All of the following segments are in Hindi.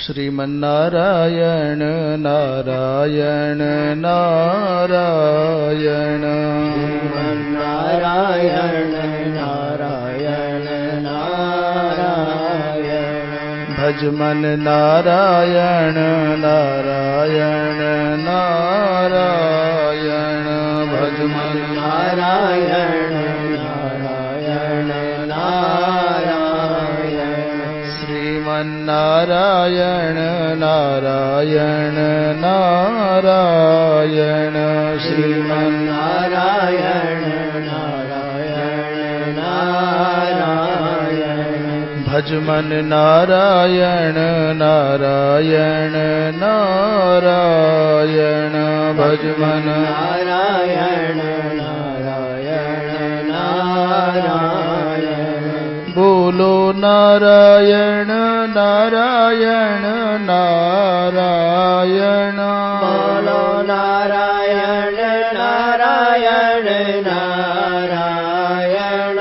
श्रीमन्नारायण नारायण नारायण श्रीमन्नारायण नारायण नारायण भजमन नारायण नारायण नारायण भजमन नारायण नारायण नारायण श्रीमन्नारायण नारायण नारायण श्रीमन्नारायण नारायण नारायण भजमन नारायण नारायण नारायण भजमन नारायण नारायण नारायण बोलो नारायण नारायण नारायण बोलो नारायण नारायण नारायण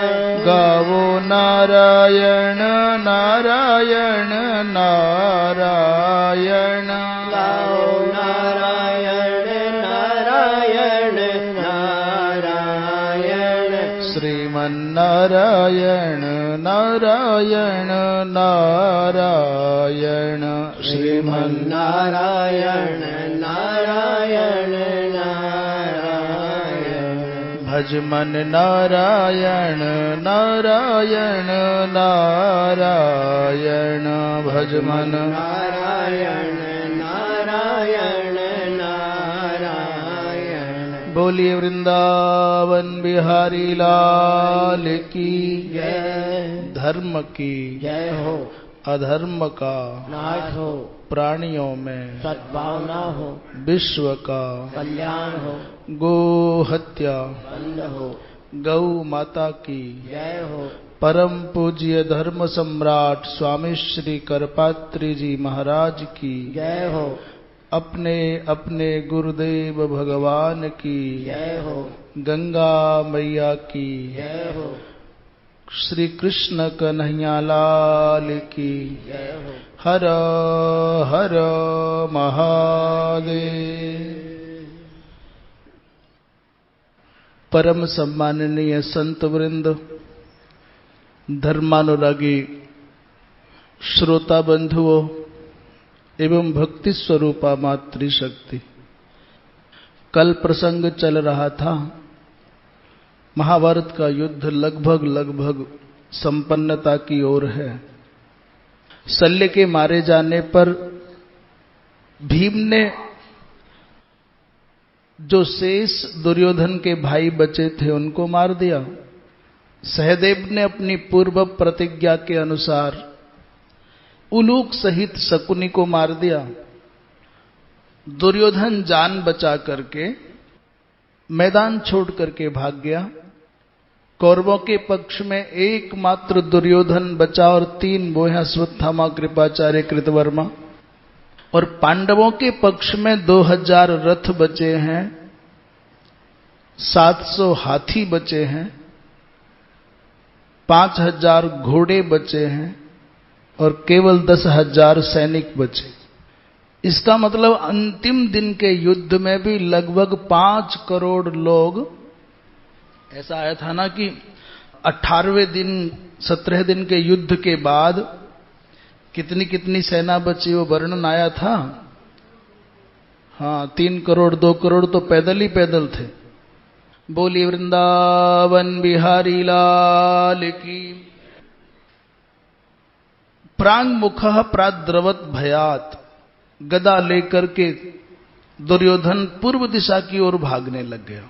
गावो नारायण नारायण नारायण गाओ नारायण नारायण नारायण श्रीमन्नारायण नारायण नारायण श्रीमन्नारायण नारायण नारायण भजमन नारायण नारायण नारायण भजमन नारायण नारायण नारायण बोलिए वृंदावन बिहारी लाल की जय धर्म की जय हो अधर्म का नाश हो प्राणियों में सद्भावना हो विश्व का कल्याण हो गो हत्या बंद हो गौ माता की जय हो परम पूज्य धर्म सम्राट स्वामी श्री करपात्री जी महाराज की जय हो अपने अपने गुरुदेव भगवान की जय हो गंगा मैया की जय हो श्री कृष्ण कन्हैया लाल की जय हो हर हर महादेव। परम सम्माननीय संत वृंद, धर्मानुरागी श्रोता बंधुओं एवं भक्ति स्वरूपा मातृशक्ति, कल प्रसंग चल रहा था। महाभारत का युद्ध लगभग संपन्नता की ओर है। शल्य के मारे जाने पर भीम ने जो शेष दुर्योधन के भाई बचे थे उनको मार दिया। सहदेव ने अपनी पूर्व प्रतिज्ञा के अनुसार उलूक सहित शकुनी को मार दिया। दुर्योधन जान बचा करके मैदान छोड़ करके भाग गया। कौरवों के पक्ष में एकमात्र दुर्योधन बचा और 3 वो हैं अश्वत्थामा, कृपाचार्य, कृतवर्मा। और पांडवों के पक्ष में 2000 रथ बचे हैं, 700 हाथी बचे हैं, 5000 घोड़े बचे हैं और केवल 10,000 सैनिक बचे। इसका मतलब अंतिम दिन के युद्ध में भी लगभग 5 करोड़ लोग, ऐसा आया था ना कि 18वें दिन 17 दिन के युद्ध के बाद कितनी कितनी सेना बची, वो वर्णन आया था। हाँ, 3 करोड़ 2 करोड़ तो पैदल ही पैदल थे। बोलिए वृंदावन बिहारी लाल की। प्रांग मुखः प्राद्रवत भयात, गदा लेकर के दुर्योधन पूर्व दिशा की ओर भागने लग गया।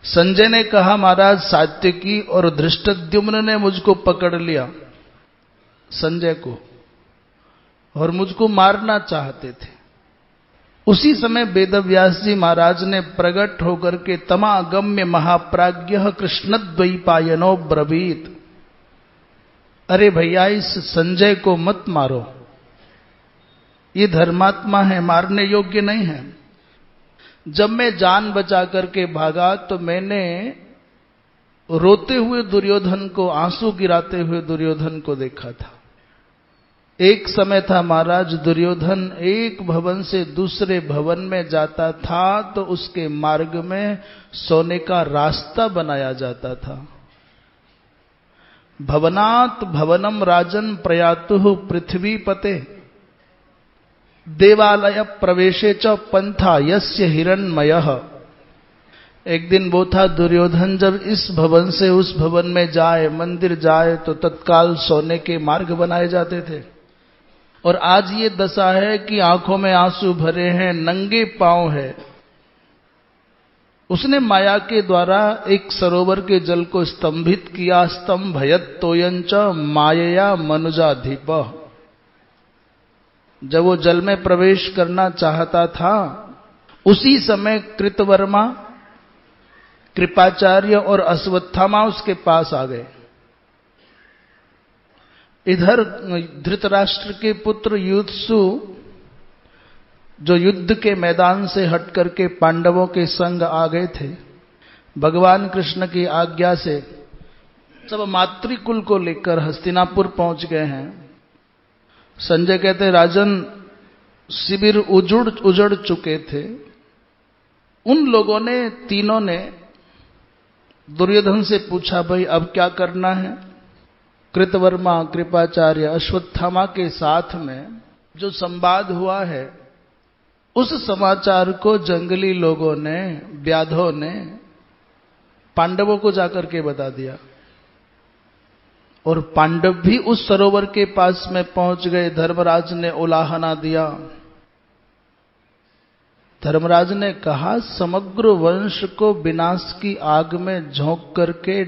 संजय ने कहा, महाराज सात्यकी और धृष्टद्युम्न ने मुझको पकड़ लिया, संजय को, और मुझको मारना चाहते थे। उसी समय वेदव्यास जी महाराज ने प्रकट होकर के तमागम्य महाप्राज्ञः कृष्णद्वैपायनो ब्रवीत, अरे भैया इस संजय को मत मारो, ये धर्मात्मा है, मारने योग्य नहीं है। जब मैं जान बचा करके भागा तो मैंने रोते हुए दुर्योधन को, आंसू गिराते हुए दुर्योधन को देखा था। एक समय था महाराज, दुर्योधन एक भवन से दूसरे भवन में जाता था तो उसके मार्ग में सोने का रास्ता बनाया जाता था। भवनात् भवनम राजन प्रयातुः पृथ्वीपते देवालय प्रवेशे च पंथा यस्य हिरण्मयः। एक दिन वो था दुर्योधन, जब इस भवन से उस भवन में जाए, मंदिर जाए, तो तत्काल सोने के मार्ग बनाए जाते थे। और आज ये दशा है कि आंखों में आंसू भरे हैं, नंगे पांव है। उसने माया के द्वारा एक सरोवर के जल को स्तंभित किया। स्तंभयत तोयंच मायया मनुजाधिप। जब वो जल में प्रवेश करना चाहता था, उसी समय कृतवर्मा, कृपाचार्य और अश्वत्थामा उसके पास आ गए। इधर धृतराष्ट्र के पुत्र युत्सु, जो युद्ध के मैदान से हट करके पांडवों के संग आ गए थे, भगवान कृष्ण की आज्ञा से सब मातृकुल को लेकर हस्तिनापुर पहुंच गए हैं। संजय कहते, राजन शिविर उजड़ चुके थे। उन लोगों ने, तीनों ने दुर्योधन से पूछा, भाई अब क्या करना है? कृतवर्मा, कृपाचार्य, अश्वत्थामा के साथ में जो संवाद हुआ है, उस समाचार को जंगली लोगों ने, व्याधों ने पांडवों को जाकर के बता दिया। और पांडव भी उस सरोवर के पास में पहुंच गए। धर्मराज ने उलाहना दिया। धर्मराज ने कहा, समग्र वंश को विनाश की आग में झोंक करके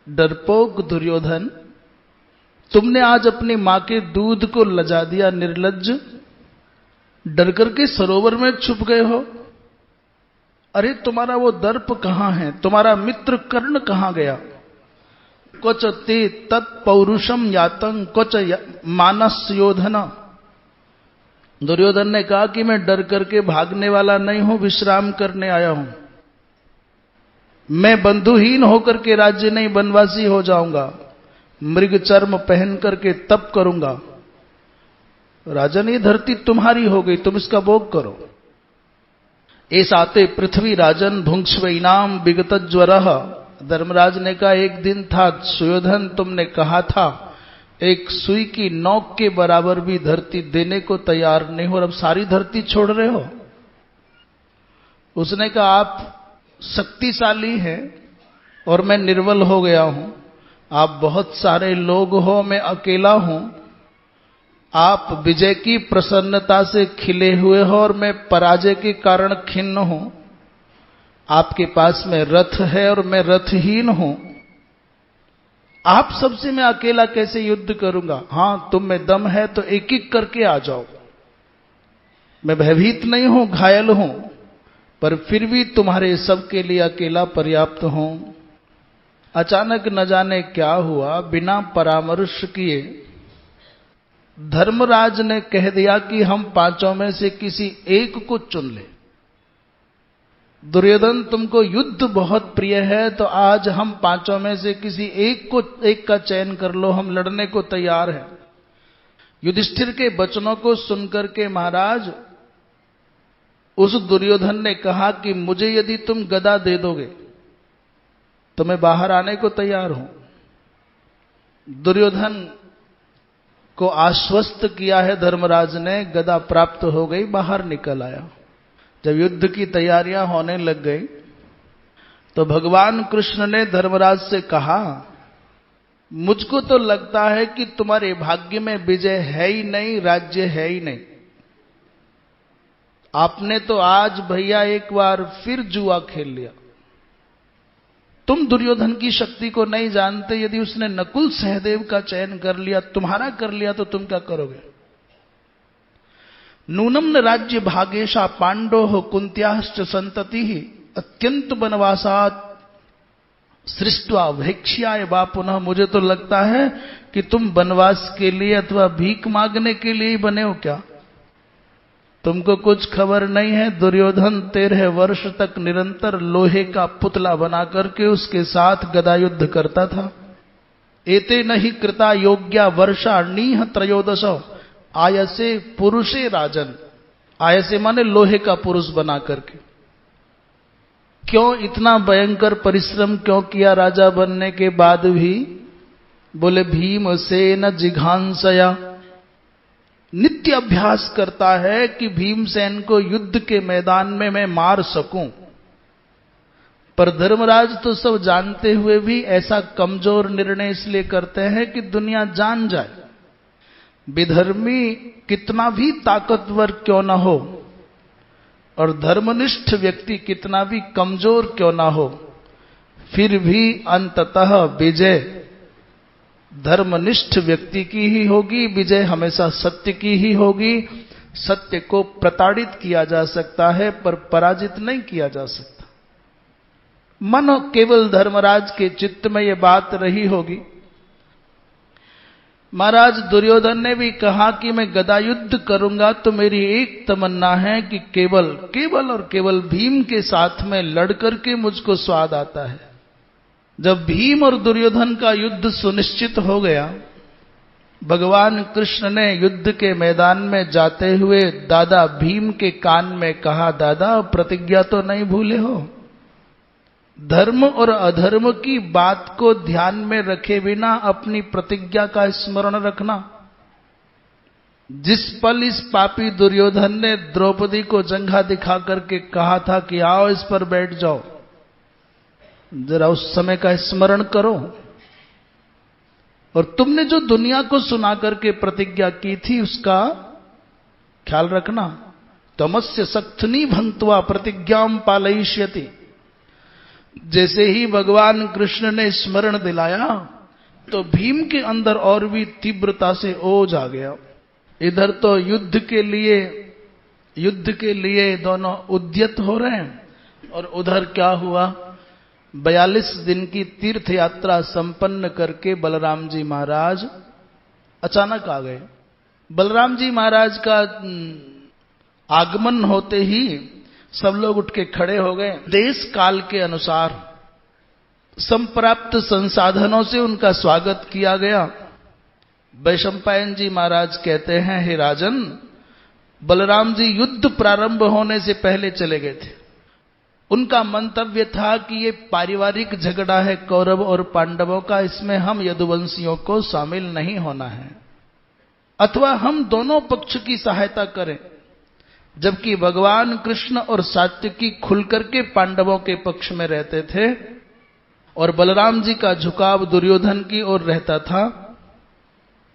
डरपोक दुर्योधन, तुमने आज अपनी मां के दूध को लजा दिया। निर्लज्ज, डर करके सरोवर में छुप गए हो। अरे तुम्हारा वो दर्प कहां है? तुम्हारा मित्र कर्ण कहां गया? क्वच ते तत्पौरुषम यातं क्वच मानस योधन। दुर्योधन ने कहा कि मैं डर करके भागने वाला नहीं हूं, विश्राम करने आया हूं। मैं बंधुहीन होकर के राज्य नहीं, वनवासी हो जाऊंगा। मृग चर्म पहन करके तप करूंगा। राजन, ये धरती तुम्हारी हो गई, तुम इसका भोग करो। ऐसाते पृथ्वी राजन भुंक्ष्व इनाम विगत ज्वरः। धर्मराज ने कहा, एक दिन था सुयोधन, तुमने कहा था एक सुई की नोक के बराबर भी धरती देने को तैयार नहीं हो, और अब सारी धरती छोड़ रहे हो। उसने कहा, आप शक्तिशाली हैं और मैं निर्बल हो गया हूं। आप बहुत सारे लोग हो, मैं अकेला हूं। आप विजय की प्रसन्नता से खिले हुए हो और मैं पराजय के कारण खिन्न हूं। आपके पास में रथ है और मैं रथहीन हूं। आप सबसे मैं अकेला कैसे युद्ध करूंगा? हां, तुम में दम है तो एक एक करके आ जाओ। मैं भयभीत नहीं हूं, घायल हूं, पर फिर भी तुम्हारे सबके लिए अकेला पर्याप्त हूं। अचानक न जाने क्या हुआ, बिना परामर्श किए धर्मराज ने कह दिया कि हम पांचों में से किसी एक को चुन ले। दुर्योधन, तुमको युद्ध बहुत प्रिय है, तो आज हम पांचों में से किसी एक का चयन कर लो, हम लड़ने को तैयार हैं। युधिष्ठिर के वचनों को सुनकर के महाराज, उस दुर्योधन ने कहा कि मुझे यदि तुम गदा दे दोगे तो मैं बाहर आने को तैयार हूं। दुर्योधन को आश्वस्त किया है धर्मराज ने, गदा प्राप्त हो गई, बाहर निकल आया। जब युद्ध की तैयारियां होने लग गई तो भगवान कृष्ण ने धर्मराज से कहा, मुझको तो लगता है कि तुम्हारे भाग्य में विजय है ही नहीं, राज्य है ही नहीं। आपने तो आज भैया एक बार फिर जुआ खेल लिया। तुम दुर्योधन की शक्ति को नहीं जानते। यदि उसने नकुल सहदेव का चयन कर लिया, तुम्हारा कर लिया, तो तुम क्या करोगे? नूनम न राज्य भागेशा पांडो कुंत्याश्च संतति अत्यंत वनवासात सृष्टवा भैक्ष्याय वा पुनः। मुझे तो लगता है कि तुम वनवास के लिए अथवा भीख मांगने के लिए ही बने हो क्या? तुमको कुछ खबर नहीं है, दुर्योधन 13 वर्ष तक निरंतर लोहे का पुतला बना करके उसके साथ गदा युद्ध करता था। एते नहीं कृता योग्या वर्षा नीह त्रयोदश आयसे पुरुषे राजन। आयसे माने लोहे का पुरुष बना करके। क्यों इतना भयंकर परिश्रम क्यों किया राजा बनने के बाद भी? बोले भीमसेन जिघांसया, नित्य अभ्यास करता है कि भीमसेन को युद्ध के मैदान में मैं मार सकूं। पर धर्मराज तो सब जानते हुए भी ऐसा कमजोर निर्णय इसलिए करते हैं कि दुनिया जान जाए। विधर्मी कितना भी ताकतवर क्यों ना हो और धर्मनिष्ठ व्यक्ति कितना भी कमजोर क्यों ना हो, फिर भी अंततः विजय धर्मनिष्ठ व्यक्ति की ही होगी। विजय हमेशा सत्य की ही होगी। सत्य को प्रताड़ित किया जा सकता है पर पराजित नहीं किया जा सकता। मानो केवल धर्मराज के चित्त में यह बात रही होगी। महाराज दुर्योधन ने भी कहा कि मैं गदा युद्ध करूंगा तो मेरी एक तमन्ना है कि केवल और केवल भीम के साथ में लड़ करके मुझको स्वाद आता है। जब भीम और दुर्योधन का युद्ध सुनिश्चित हो गया, भगवान कृष्ण ने युद्ध के मैदान में जाते हुए दादा भीम के कान में कहा, दादा प्रतिज्ञा तो नहीं भूले हो? धर्म और अधर्म की बात को ध्यान में रखे बिना अपनी प्रतिज्ञा का स्मरण रखना। जिस पल इस पापी दुर्योधन ने द्रौपदी को जंघा दिखा करके कहा था कि आओ इस पर बैठ जाओ, जरा उस समय का स्मरण करो। और तुमने जो दुनिया को सुना करके प्रतिज्ञा की थी उसका ख्याल रखना। तमस्य सक्थनी भंक्त्वा प्रतिज्ञाम पालयिष्यति। जैसे ही भगवान कृष्ण ने स्मरण दिलाया तो भीम के अंदर और भी तीव्रता से ओज आ गया। इधर तो युद्ध के लिए दोनों उद्यत हो रहे हैं और उधर क्या हुआ, 42 दिन की तीर्थ यात्रा संपन्न करके बलराम जी महाराज अचानक आ गए। बलराम जी महाराज का आगमन होते ही सब लोग उठ के खड़े हो गए। देश काल के अनुसार संप्राप्त संसाधनों से उनका स्वागत किया गया। वैशंपायन जी महाराज कहते हैं, हे राजन, बलराम जी युद्ध प्रारंभ होने से पहले चले गए थे। उनका मंतव्य था कि ये पारिवारिक झगड़ा है कौरव और पांडवों का, इसमें हम यदुवंशियों को शामिल नहीं होना है, अथवा हम दोनों पक्ष की सहायता करें। जबकि भगवान कृष्ण और सात्यकी खुलकर के पांडवों के पक्ष में रहते थे और बलराम जी का झुकाव दुर्योधन की ओर रहता था।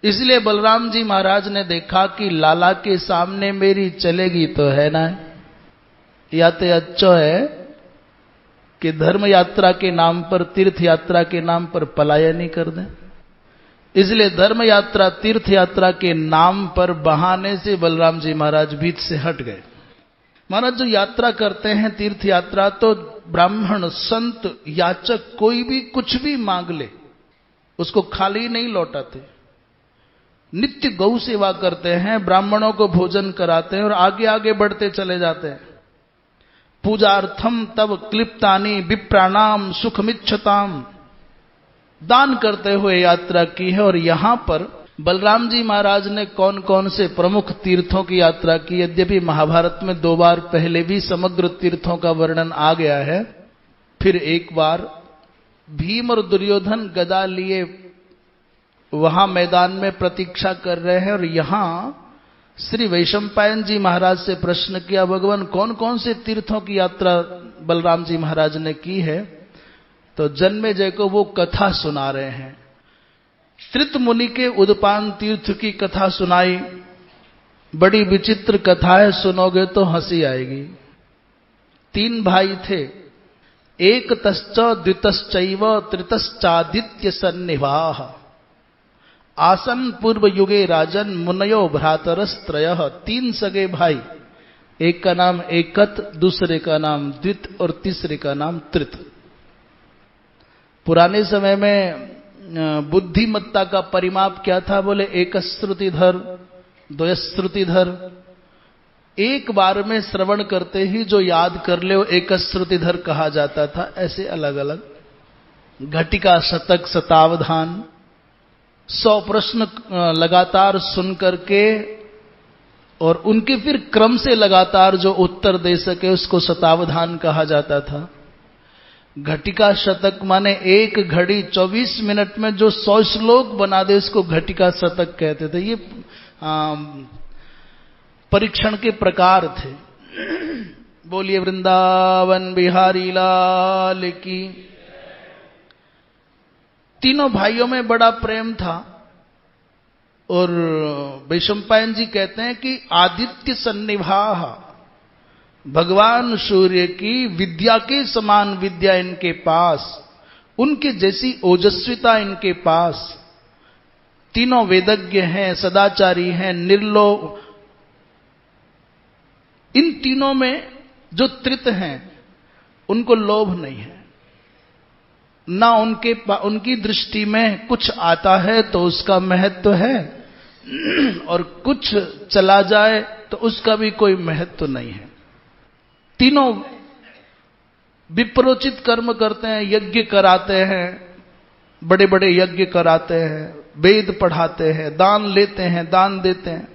इसलिए बलराम जी महाराज ने देखा कि लाला के सामने मेरी चलेगी तो है ना, या तो अच्छो है कि धर्म यात्रा के नाम पर, तीर्थ यात्रा के नाम पर पलायन ही कर दें। इसलिए धर्म यात्रा, तीर्थ यात्रा के नाम पर बहाने से बलराम जी महाराज बीच से हट गए। महाराज जो यात्रा करते हैं तीर्थ यात्रा, तो ब्राह्मण, संत, याचक कोई भी कुछ भी मांग ले उसको खाली नहीं लौटाते। नित्य गौ सेवा करते हैं, ब्राह्मणों को भोजन कराते हैं और आगे आगे बढ़ते चले जाते हैं। पूजार्थम तब क्लिप्तानि विप्राणाम सुखमिच्छताम, दान करते हुए यात्रा की है। और यहां पर बलराम जी महाराज ने कौन कौन से प्रमुख तीर्थों की यात्रा की, यद्यपि महाभारत में 2 बार पहले भी समग्र तीर्थों का वर्णन आ गया है, फिर एक बार भीम और दुर्योधन गदा लिए वहां मैदान में प्रतीक्षा कर रहे हैं। और यहां श्री वैशंपायन जी महाराज से प्रश्न किया, भगवान कौन कौन से तीर्थों की यात्रा बलराम जी महाराज ने की है? तो जन्मेजय को वो कथा सुना रहे हैं। श्रित मुनि के उदपान तीर्थ की कथा सुनाई। बड़ी विचित्र कथा है, सुनोगे तो हंसी आएगी। 3 भाई थे, एक तश्च द्वितश्चैव तृतश्चादित्य सन्निभाः, आसन पूर्व युगे राजन मुनयो भ्रातरस्त्रयः। 3 सगे भाई, एक का नाम एकत, दूसरे का नाम द्वित और तीसरे का नाम तृत। पुराने समय में बुद्धिमत्ता का परिमाप क्या था? बोले एक श्रुतिधर, 2 श्रुतिधर। एक बार में श्रवण करते ही जो याद कर ले वो एक श्रुतिधर कहा जाता था। ऐसे अलग अलग घटिका, शतक, शतावधान, 100 प्रश्न लगातार सुन करके और उनके फिर क्रम से लगातार जो उत्तर दे सके उसको शतावधान कहा जाता था। घटिका शतक माने एक घड़ी 24 मिनट में जो 100 श्लोक बना दे उसको घटिका शतक कहते थे। ये परीक्षण के प्रकार थे। बोलिए वृंदावन बिहारी लाल की। तीनों भाइयों में बड़ा प्रेम था और वैशंपायन जी कहते हैं कि आदित्य सन्निभाः, भगवान सूर्य की विद्या के समान विद्या इनके पास, उनके जैसी ओजस्विता इनके पास। तीनों वेदज्ञ हैं, सदाचारी हैं, निर्लोभ। इन तीनों में जो त्रित हैं उनको लोभ नहीं है, ना उनकी दृष्टि में कुछ आता है तो उसका महत्व है और कुछ चला जाए तो उसका भी कोई महत्व नहीं है। तीनों विप्रोचित कर्म करते हैं, यज्ञ कराते हैं, बड़े बड़े यज्ञ कराते हैं, वेद पढ़ाते हैं, दान लेते हैं, दान देते हैं।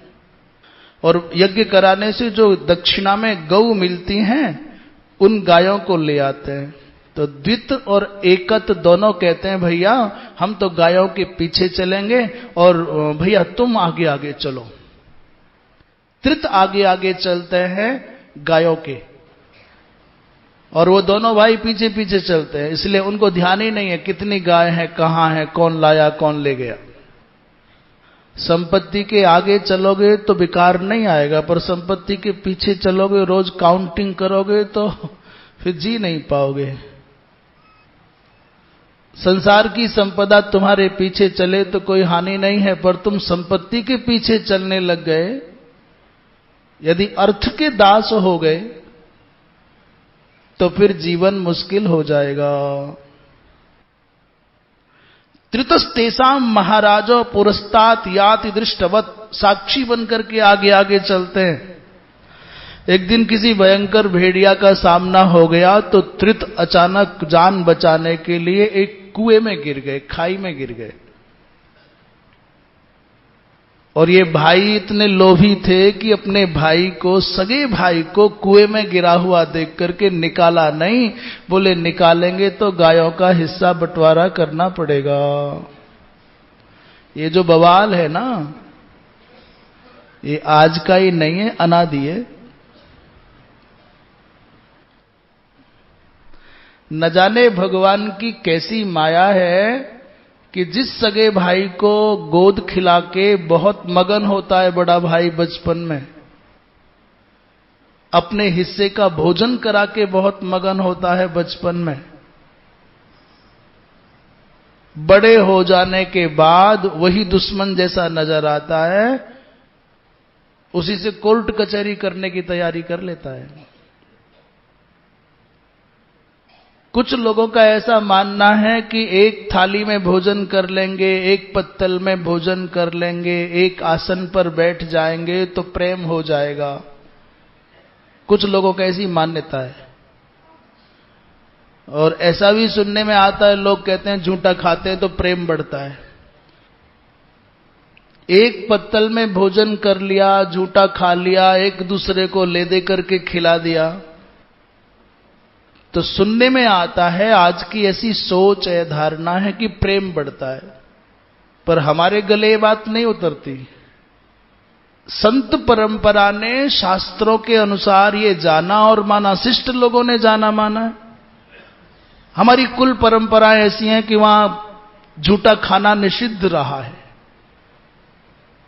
और यज्ञ कराने से जो दक्षिणा में गौ मिलती हैं उन गायों को ले आते हैं। तो द्वित और एकत दोनों कहते हैं भैया हम तो गायों के पीछे चलेंगे और भैया तुम आगे आगे चलो। त्रित आगे आगे चलते हैं गायों के और वो दोनों भाई पीछे पीछे चलते हैं, इसलिए उनको ध्यान ही नहीं है कितनी गाय है, कहां है, कौन लाया, कौन ले गया। संपत्ति के आगे चलोगे तो विकार नहीं आएगा, पर संपत्ति के पीछे चलोगे, रोज काउंटिंग करोगे तो फिर जी नहीं पाओगे। संसार की संपदा तुम्हारे पीछे चले तो कोई हानि नहीं है, पर तुम संपत्ति के पीछे चलने लग गए, यदि अर्थ के दास हो गए तो फिर जीवन मुश्किल हो जाएगा। त्रितस्तेषाम महाराजो पुरस्तात याति दृष्टवत, साक्षी बनकर के आगे आगे चलते हैं। एक दिन किसी भयंकर भेड़िया का सामना हो गया तो त्रित अचानक जान बचाने के लिए एक कुएं में गिर गए, खाई में गिर गए। और ये भाई इतने लोभी थे कि अपने भाई को, सगे भाई को कुएं में गिरा हुआ देख करके निकाला नहीं। बोले निकालेंगे तो गायों का हिस्सा बंटवारा करना पड़ेगा। ये जो बवाल है ना, ये आज का ही नहीं है, अनादि है। न जाने भगवान की कैसी माया है कि जिस सगे भाई को गोद खिला के बहुत मगन होता है बड़ा भाई बचपन में, अपने हिस्से का भोजन करा के बहुत मगन होता है बचपन में, बड़े हो जाने के बाद वही दुश्मन जैसा नजर आता है, उसी से कोर्ट कचहरी करने की तैयारी कर लेता है। कुछ लोगों का ऐसा मानना है कि एक थाली में भोजन कर लेंगे, एक पत्तल में भोजन कर लेंगे, एक आसन पर बैठ जाएंगे तो प्रेम हो जाएगा। कुछ लोगों का ऐसी मान्यता है। और ऐसा भी सुनने में आता है, लोग कहते हैं झूठा खाते हैं तो प्रेम बढ़ता है। एक पत्तल में भोजन कर लिया, झूठा खा लिया, एक दूसरे को ले दे करके खिला दिया, तो सुनने में आता है, आज की ऐसी सोच है, धारणा है कि प्रेम बढ़ता है। पर हमारे गले ये बात नहीं उतरती। संत परंपरा ने शास्त्रों के अनुसार ये जाना और माना, शिष्ट लोगों ने जाना माना। हमारी कुल परंपराएं ऐसी हैं कि वहां झूठा खाना निषिद्ध रहा है।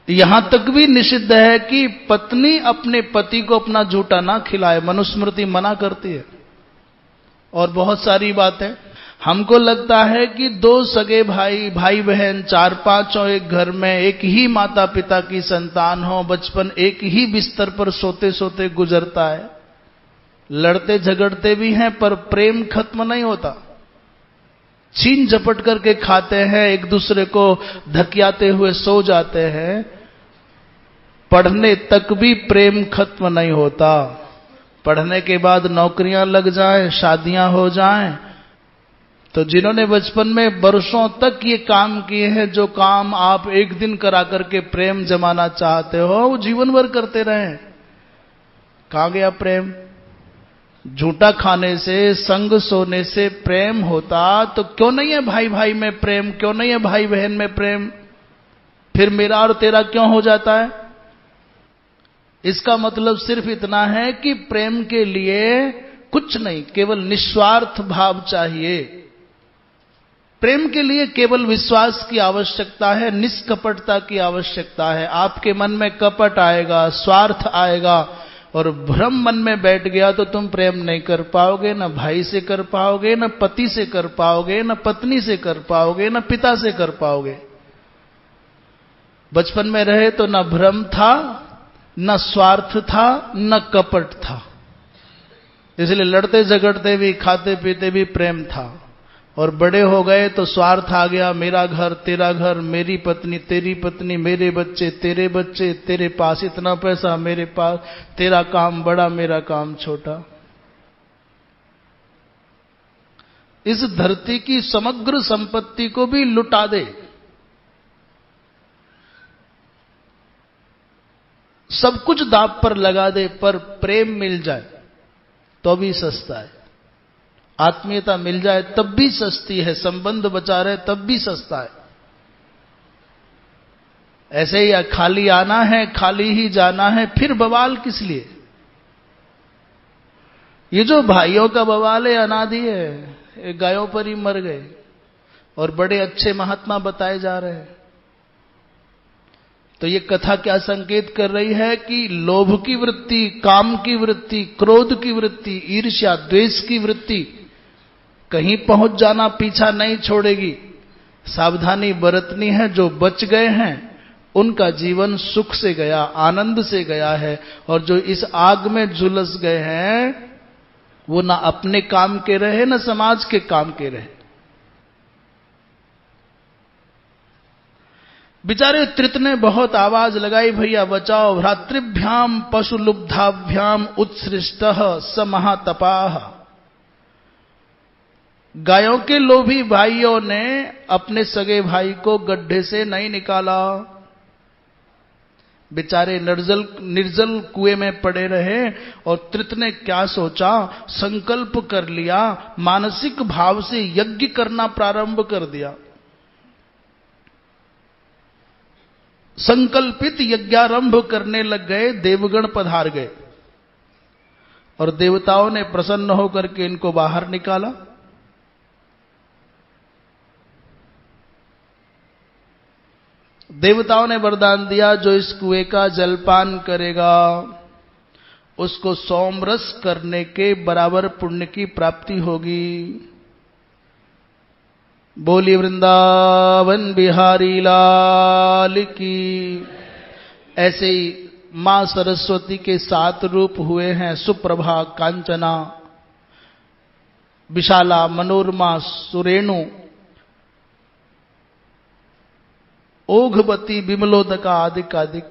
यहां तक भी निषिद्ध है कि पत्नी अपने पति को अपना झूठा ना खिलाए, मनुस्मृति मना करती है। और बहुत सारी बातें। हमको लगता है कि दो सगे भाई बहन 4-5 हो एक घर में, एक ही माता पिता की संतान हो, बचपन एक ही बिस्तर पर सोते सोते गुजरता है, लड़ते झगड़ते भी हैं पर प्रेम खत्म नहीं होता। छीन झपट करके खाते हैं, एक दूसरे को धकियाते हुए सो जाते हैं, पढ़ने तक भी प्रेम खत्म नहीं होता। पढ़ने के बाद नौकरियां लग जाएं, शादियां हो जाएं, तो जिन्होंने बचपन में वर्षों तक ये काम किए हैं, जो काम आप एक दिन करा करके प्रेम जमाना चाहते हो, वो जीवन भर करते रहे। कहां गया प्रेम? झूठा खाने से, संग सोने से प्रेम होता तो क्यों नहीं है भाई भाई में प्रेम, क्यों नहीं है भाई बहन में प्रेम? फिर मेरा और तेरा क्यों हो जाता है? इसका मतलब सिर्फ इतना है कि प्रेम के लिए कुछ नहीं, केवल निस्वार्थ भाव चाहिए। प्रेम के लिए केवल विश्वास की आवश्यकता है, निष्कपटता की आवश्यकता है। आपके मन में कपट आएगा, स्वार्थ आएगा और भ्रम मन में बैठ गया तो तुम प्रेम नहीं कर पाओगे, न भाई से कर पाओगे, न पति से कर पाओगे, न पत्नी से कर पाओगे, न पिता से कर पाओगे। बचपन में रहे तो न भ्रम था, न स्वार्थ था, न कपट था, इसलिए लड़ते झगड़ते भी, खाते पीते भी प्रेम था। और बड़े हो गए तो स्वार्थ आ गया, मेरा घर तेरा घर, मेरी पत्नी तेरी पत्नी, मेरे बच्चे तेरे बच्चे, तेरे पास इतना पैसा, मेरे पास, तेरा काम बड़ा मेरा काम छोटा। इस धरती की समग्र संपत्ति को भी लुटा दे, सब कुछ दांव पर लगा दे, पर प्रेम मिल जाए तो भी सस्ता है। आत्मीयता मिल जाए तब भी सस्ती है, संबंध बचा रहे तब भी सस्ता है। ऐसे ही खाली आना है, खाली ही जाना है, फिर बवाल किस लिए? ये जो भाइयों का बवाल है अनादि है, ये गायों पर ही मर गए और बड़े अच्छे महात्मा बताए जा रहे हैं। तो ये कथा क्या संकेत कर रही है कि लोभ की वृत्ति, काम की वृत्ति, क्रोध की वृत्ति, ईर्ष्या द्वेष की वृत्ति कहीं पहुंच जाना पीछा नहीं छोड़ेगी। सावधानी बरतनी है। जो बच गए हैं उनका जीवन सुख से गया, आनंद से गया है, और जो इस आग में झुलस गए हैं वो ना अपने काम के रहे, ना समाज के काम के रहे। बेचारे त्रित ने बहुत आवाज लगाई, भैया बचाओ, भ्रातृभ्याम पशुलुब्धाभ्याम उत्सृष्टः स महातपाः। गायों के लोभी भाइयों ने अपने सगे भाई को गड्ढे से नहीं निकाला, बेचारे निर्जल कुएं में पड़े रहे। और त्रित ने क्या सोचा, संकल्प कर लिया, मानसिक भाव से यज्ञ करना प्रारंभ कर दिया। संकल्पित यज्ञारंभ करने लग गए। देवगण पधार गए और देवताओं ने प्रसन्न होकर के इनको बाहर निकाला। देवताओं ने वरदान दिया, जो इस कुएं का जलपान करेगा उसको सोमरस करने के बराबर पुण्य की प्राप्ति होगी। बोली वृंदावन बिहारी लाल की। ऐसे ही मां सरस्वती के 7 रूप हुए हैं, सुप्रभा, कांचना, विशाला, मनोरमा, सुरेणु, ओघवती, विमलोदका आदिक आदिक।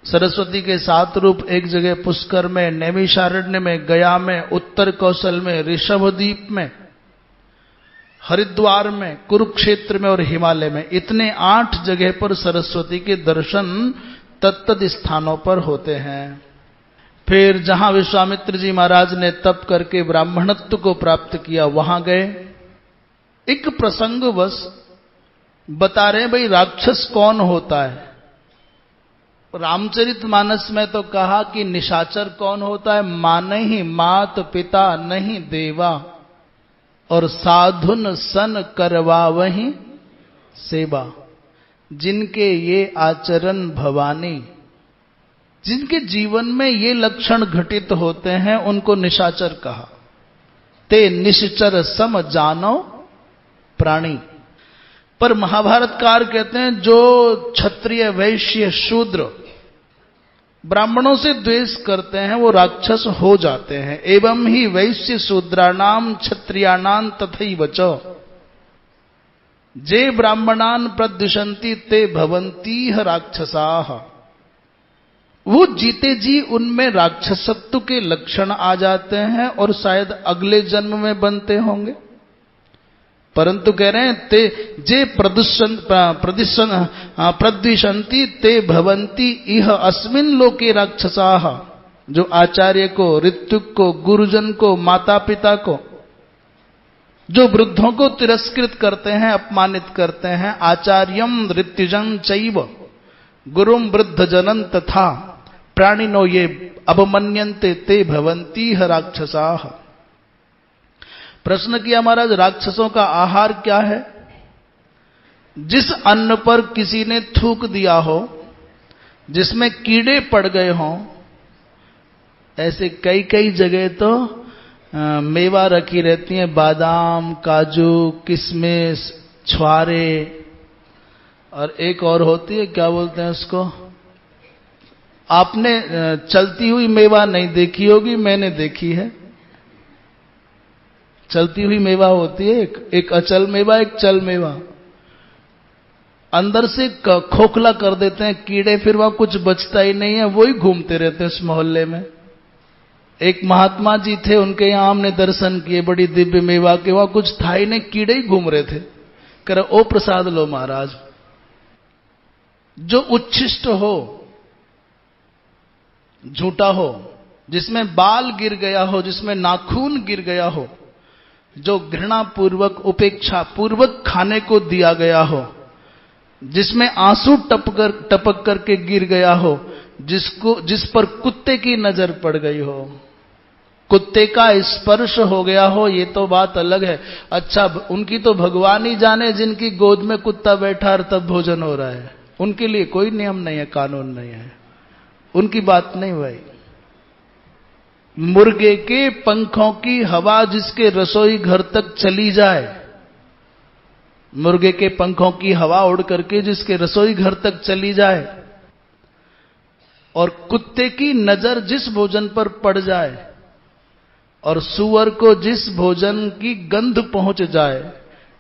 सरस्वती के 7 रूप एक जगह पुष्कर में, नैमिषारण्य में, गया में, उत्तर कौशल में, ऋषभद्वीप में, हरिद्वार में, कुरुक्षेत्र में और हिमालय में, इतने 8 जगह पर सरस्वती के दर्शन तत्त स्थानों पर होते हैं। फिर जहां विश्वामित्र जी महाराज ने तप करके ब्राह्मणत्व को प्राप्त किया वहां गए। एक प्रसंगवश बता रहे हैं, भाई राक्षस कौन होता है। रामचरितमानस में तो कहा कि निशाचर कौन होता है, माने ही मात पिता नहीं देवा, और साधुन सन करवा वही सेवा। जिनके ये आचरण भवानी, जिनके जीवन में ये लक्षण घटित होते हैं उनको निशाचर कहा। ते निश्चर सम जानो प्राणी। पर महाभारतकार कहते हैं जो क्षत्रिय, वैश्य, शूद्र ब्राह्मणों से द्वेष करते हैं वो राक्षस हो जाते हैं। एवं ही वैश्य शूद्राणाम क्षत्रियाणाम तथैव च जे ब्राह्मणान प्रद्विषन्ति ते भवन्तीह राक्षसाः। वो जीते जी उनमें राक्षसत्व के लक्षण आ जाते हैं और शायद अगले जन्म में बनते होंगे। परंतु कह रहे हैं ते जे प्रद्विषंति ते भवंती इह अस्मिन लोके राक्षसाः। जो आचार्य को, ऋत्विक को, गुरुजन को, माता पिता को, जो वृद्धों को तिरस्कृत करते हैं, अपमानित करते हैं, आचार्यम ऋत्विजं चैव गुरुम वृद्ध जनन तथा प्राणिनो ये अवमन्यन्ते ते भवंती राक्षसाः। प्रश्न किया महाराज, राक्षसों का आहार क्या है? जिस अन्न पर किसी ने थूक दिया हो, जिसमें कीड़े पड़ गए हों, ऐसे कई कई जगह तो मेवा रखी रहती हैं, बादाम, काजू, किशमिश, छुआरे, और एक और होती है, क्या बोलते हैं उसको, आपने चलती हुई मेवा नहीं देखी होगी, मैंने देखी है। चलती हुई मेवा होती है, एक अचल मेवा, एक चल मेवा। अंदर से खोखला कर देते हैं कीड़े, फिर वहां कुछ बचता ही नहीं है, वही घूमते रहते हैं उस मोहल्ले में। एक महात्मा जी थे, उनके यहां हमने दर्शन किए, बड़ी दिव्य मेवा के, वहां कुछ था ही नहीं, कीड़े ही घूम रहे थे। कह रहे ओ प्रसाद लो महाराज। जो उच्छिष्ट हो, झूठा हो, जिसमें बाल गिर गया हो, जिसमें नाखून गिर गया हो, जो घृणा पूर्वक, उपेक्षा पूर्वक खाने को दिया गया हो, जिसमें आंसू टपक करके गिर गया हो, जिस पर कुत्ते की नजर पड़ गई हो, कुत्ते का स्पर्श हो गया हो, ये तो बात अलग है। अच्छा, उनकी तो भगवान ही जाने, जिनकी गोद में कुत्ता बैठा और तब भोजन हो रहा है, उनके लिए कोई नियम नहीं है, कानून नहीं है, उनकी बात नहीं भाई। मुर्गे के पंखों की हवा जिसके रसोई घर तक चली जाए, मुर्गे के पंखों की हवा उड़ करके जिसके रसोई घर तक चली जाए, और कुत्ते की नजर जिस भोजन पर पड़ जाए, और सूअर को जिस भोजन की गंध पहुंच जाए,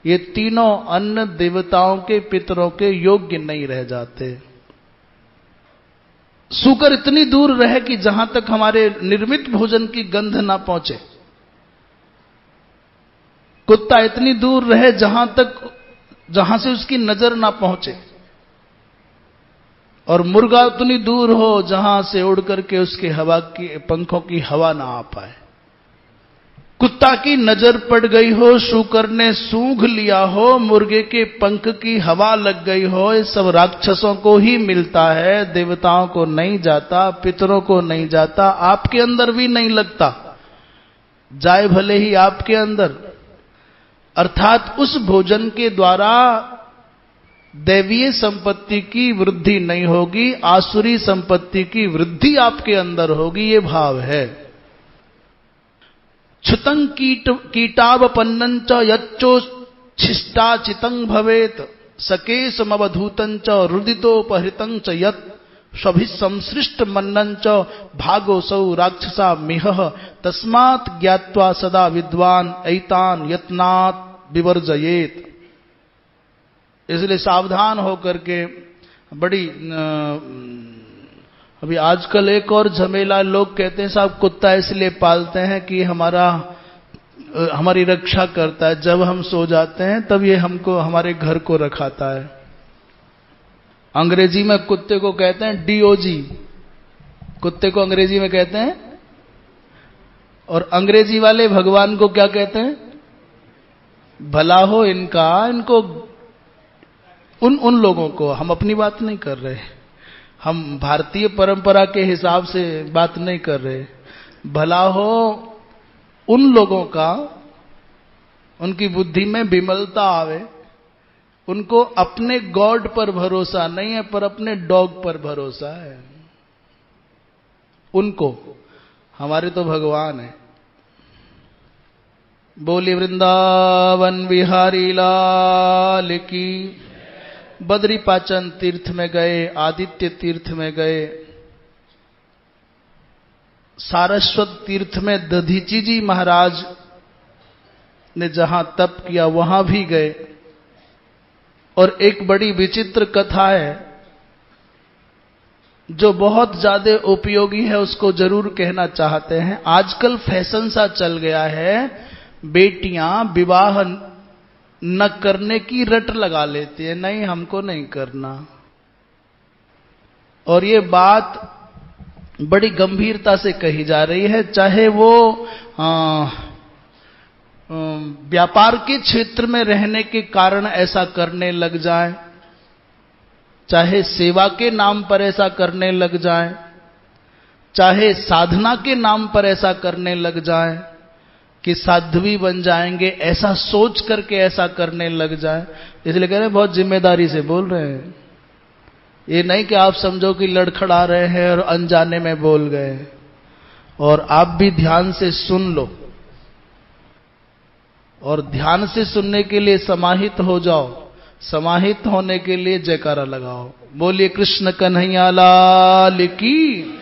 ये तीनों अन्न देवताओं के, पितरों के योग्य नहीं रह जाते। सूकर इतनी दूर रहे कि जहां तक हमारे निर्मित भोजन की गंध ना पहुंचे, कुत्ता इतनी दूर रहे जहां से उसकी नजर ना पहुंचे, और मुर्गा उतनी दूर हो जहां से उड़ करके उसके हवा की, पंखों की हवा ना आ पाए। कुत्ता की नजर पड़ गई हो, शूकर ने सूंघ लिया हो, मुर्गे के पंख की हवा लग गई हो, ये सब राक्षसों को ही मिलता है, देवताओं को नहीं जाता, पितरों को नहीं जाता, आपके अंदर भी नहीं लगता, जाए भले ही आपके अंदर। अर्थात उस भोजन के द्वारा दैवीय संपत्ति की वृद्धि नहीं होगी, आसुरी संपत्ति की वृद्धि आपके अंदर होगी, ये भाव है। क्षुतं कीटावपन्नं च यच्चोच्छिष्टाचितं भवेत, सकेशमवधूतं च रुदितोपहृतं च यत् स्वभिसंसृष्ट मन्नं च भागोऽसौ राक्षसा मिहः, तस्मात् ज्ञात्वा सदा विद्वान एतान् यत्नात् विवर्जयेत। इसलिए सावधान होकर के, बड़ी अभी आजकल एक और झमेला, लोग कहते हैं साहब कुत्ता इसलिए पालते हैं कि हमारी रक्षा करता है, जब हम सो जाते हैं तब ये हमको, हमारे घर को रखाता है। अंग्रेजी में कुत्ते को कहते हैं डीओजी, कुत्ते को अंग्रेजी में कहते हैं, और अंग्रेजी वाले भगवान को क्या कहते हैं? भला हो इनको उन लोगों को, हम अपनी बात नहीं कर रहे, हम भारतीय परंपरा के हिसाब से बात नहीं कर रहे। भला हो उन लोगों का, उनकी बुद्धि में विमलता आवे, उनको अपने गॉड पर भरोसा नहीं है, पर अपने डॉग पर भरोसा है। उनको, हमारे तो भगवान है। बोली वृंदावन बिहारी लाल की। बद्रीपाचन तीर्थ में गए, आदित्य तीर्थ में गए, सारस्वत तीर्थ में दधीची जी महाराज ने जहां तप किया वहां भी गए। और एक बड़ी विचित्र कथा है जो बहुत ज्यादा उपयोगी है, उसको जरूर कहना चाहते हैं। आजकल फैशन सा चल गया है, बेटियां विवाह न करने की रट लगा लेती है, नहीं हमको नहीं करना। और ये बात बड़ी गंभीरता से कही जा रही है, चाहे वो व्यापार के क्षेत्र में रहने के कारण ऐसा करने लग जाए, चाहे सेवा के नाम पर ऐसा करने लग जाए, चाहे साधना के नाम पर ऐसा करने लग जाए कि साध्वी बन जाएंगे, ऐसा सोच करके ऐसा करने लग जाए। इसलिए कह रहे हैं बहुत जिम्मेदारी से बोल रहे हैं। ये नहीं कि आप समझो कि लड़खड़ा रहे हैं और अनजाने में बोल गए। और आप भी ध्यान से सुन लो, और ध्यान से सुनने के लिए समाहित हो जाओ, समाहित होने के लिए जयकारा लगाओ। बोलिए कृष्ण कन्हैया लाल की।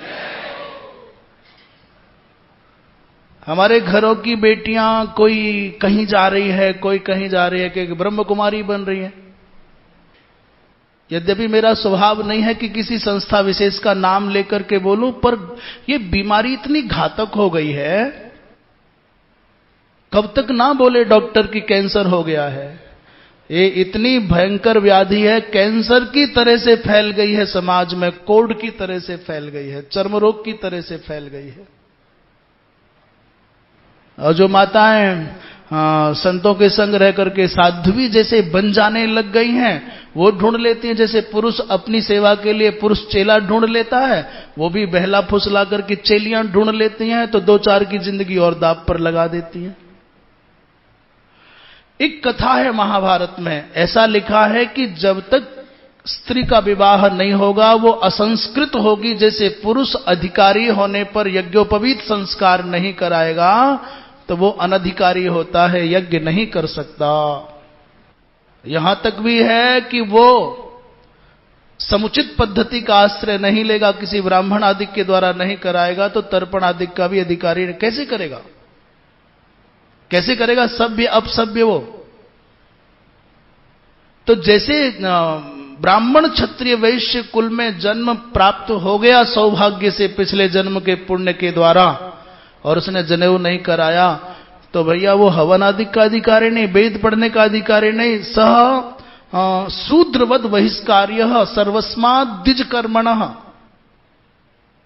हमारे घरों की बेटियां कोई कहीं जा रही है, कोई कहीं जा रही है कि ब्रह्म कुमारी बन रही है। यद्यपि मेरा स्वभाव नहीं है कि किसी संस्था विशेष का नाम लेकर के बोलूं, पर यह बीमारी इतनी घातक हो गई है, कब तक ना बोले डॉक्टर की कैंसर हो गया है। ये इतनी भयंकर व्याधि है, कैंसर की तरह से फैल गई है समाज में, कोढ़ की तरह से फैल गई है, चर्म रोग की तरह से फैल गई है। और जो माताएं संतों के संग रह करके साध्वी जैसे बन जाने लग गई हैं, वो ढूंढ लेती हैं, जैसे पुरुष अपनी सेवा के लिए पुरुष चेला ढूंढ लेता है, वो भी बहला फुसला करके चेलियां ढूंढ लेती हैं, तो 2-4 की जिंदगी और दांव पर लगा देती हैं। एक कथा है महाभारत में, ऐसा लिखा है कि जब तक स्त्री का विवाह नहीं होगा वो असंस्कृत होगी। जैसे पुरुष अधिकारी होने पर यज्ञोपवीत संस्कार नहीं कराएगा तो वो अनधिकारी होता है, यज्ञ नहीं कर सकता। यहां तक भी है कि वो समुचित पद्धति का आश्रय नहीं लेगा, किसी ब्राह्मण आदि के द्वारा नहीं कराएगा तो तर्पण आदि का भी अधिकारी कैसे करेगा, कैसे करेगा? सभ्य अपसभ्य वो। तो जैसे ब्राह्मण क्षत्रिय वैश्य कुल में जन्म प्राप्त हो गया सौभाग्य से पिछले जन्म के पुण्य के द्वारा, और उसने जनेऊ नहीं कराया, तो भैया वो हवन आदि का अधिकारी नहीं, वेद पढ़ने का अधिकारी नहीं। सह शूद्रवद बहिष्कार्य सर्वस्मात् द्विज कर्मणः।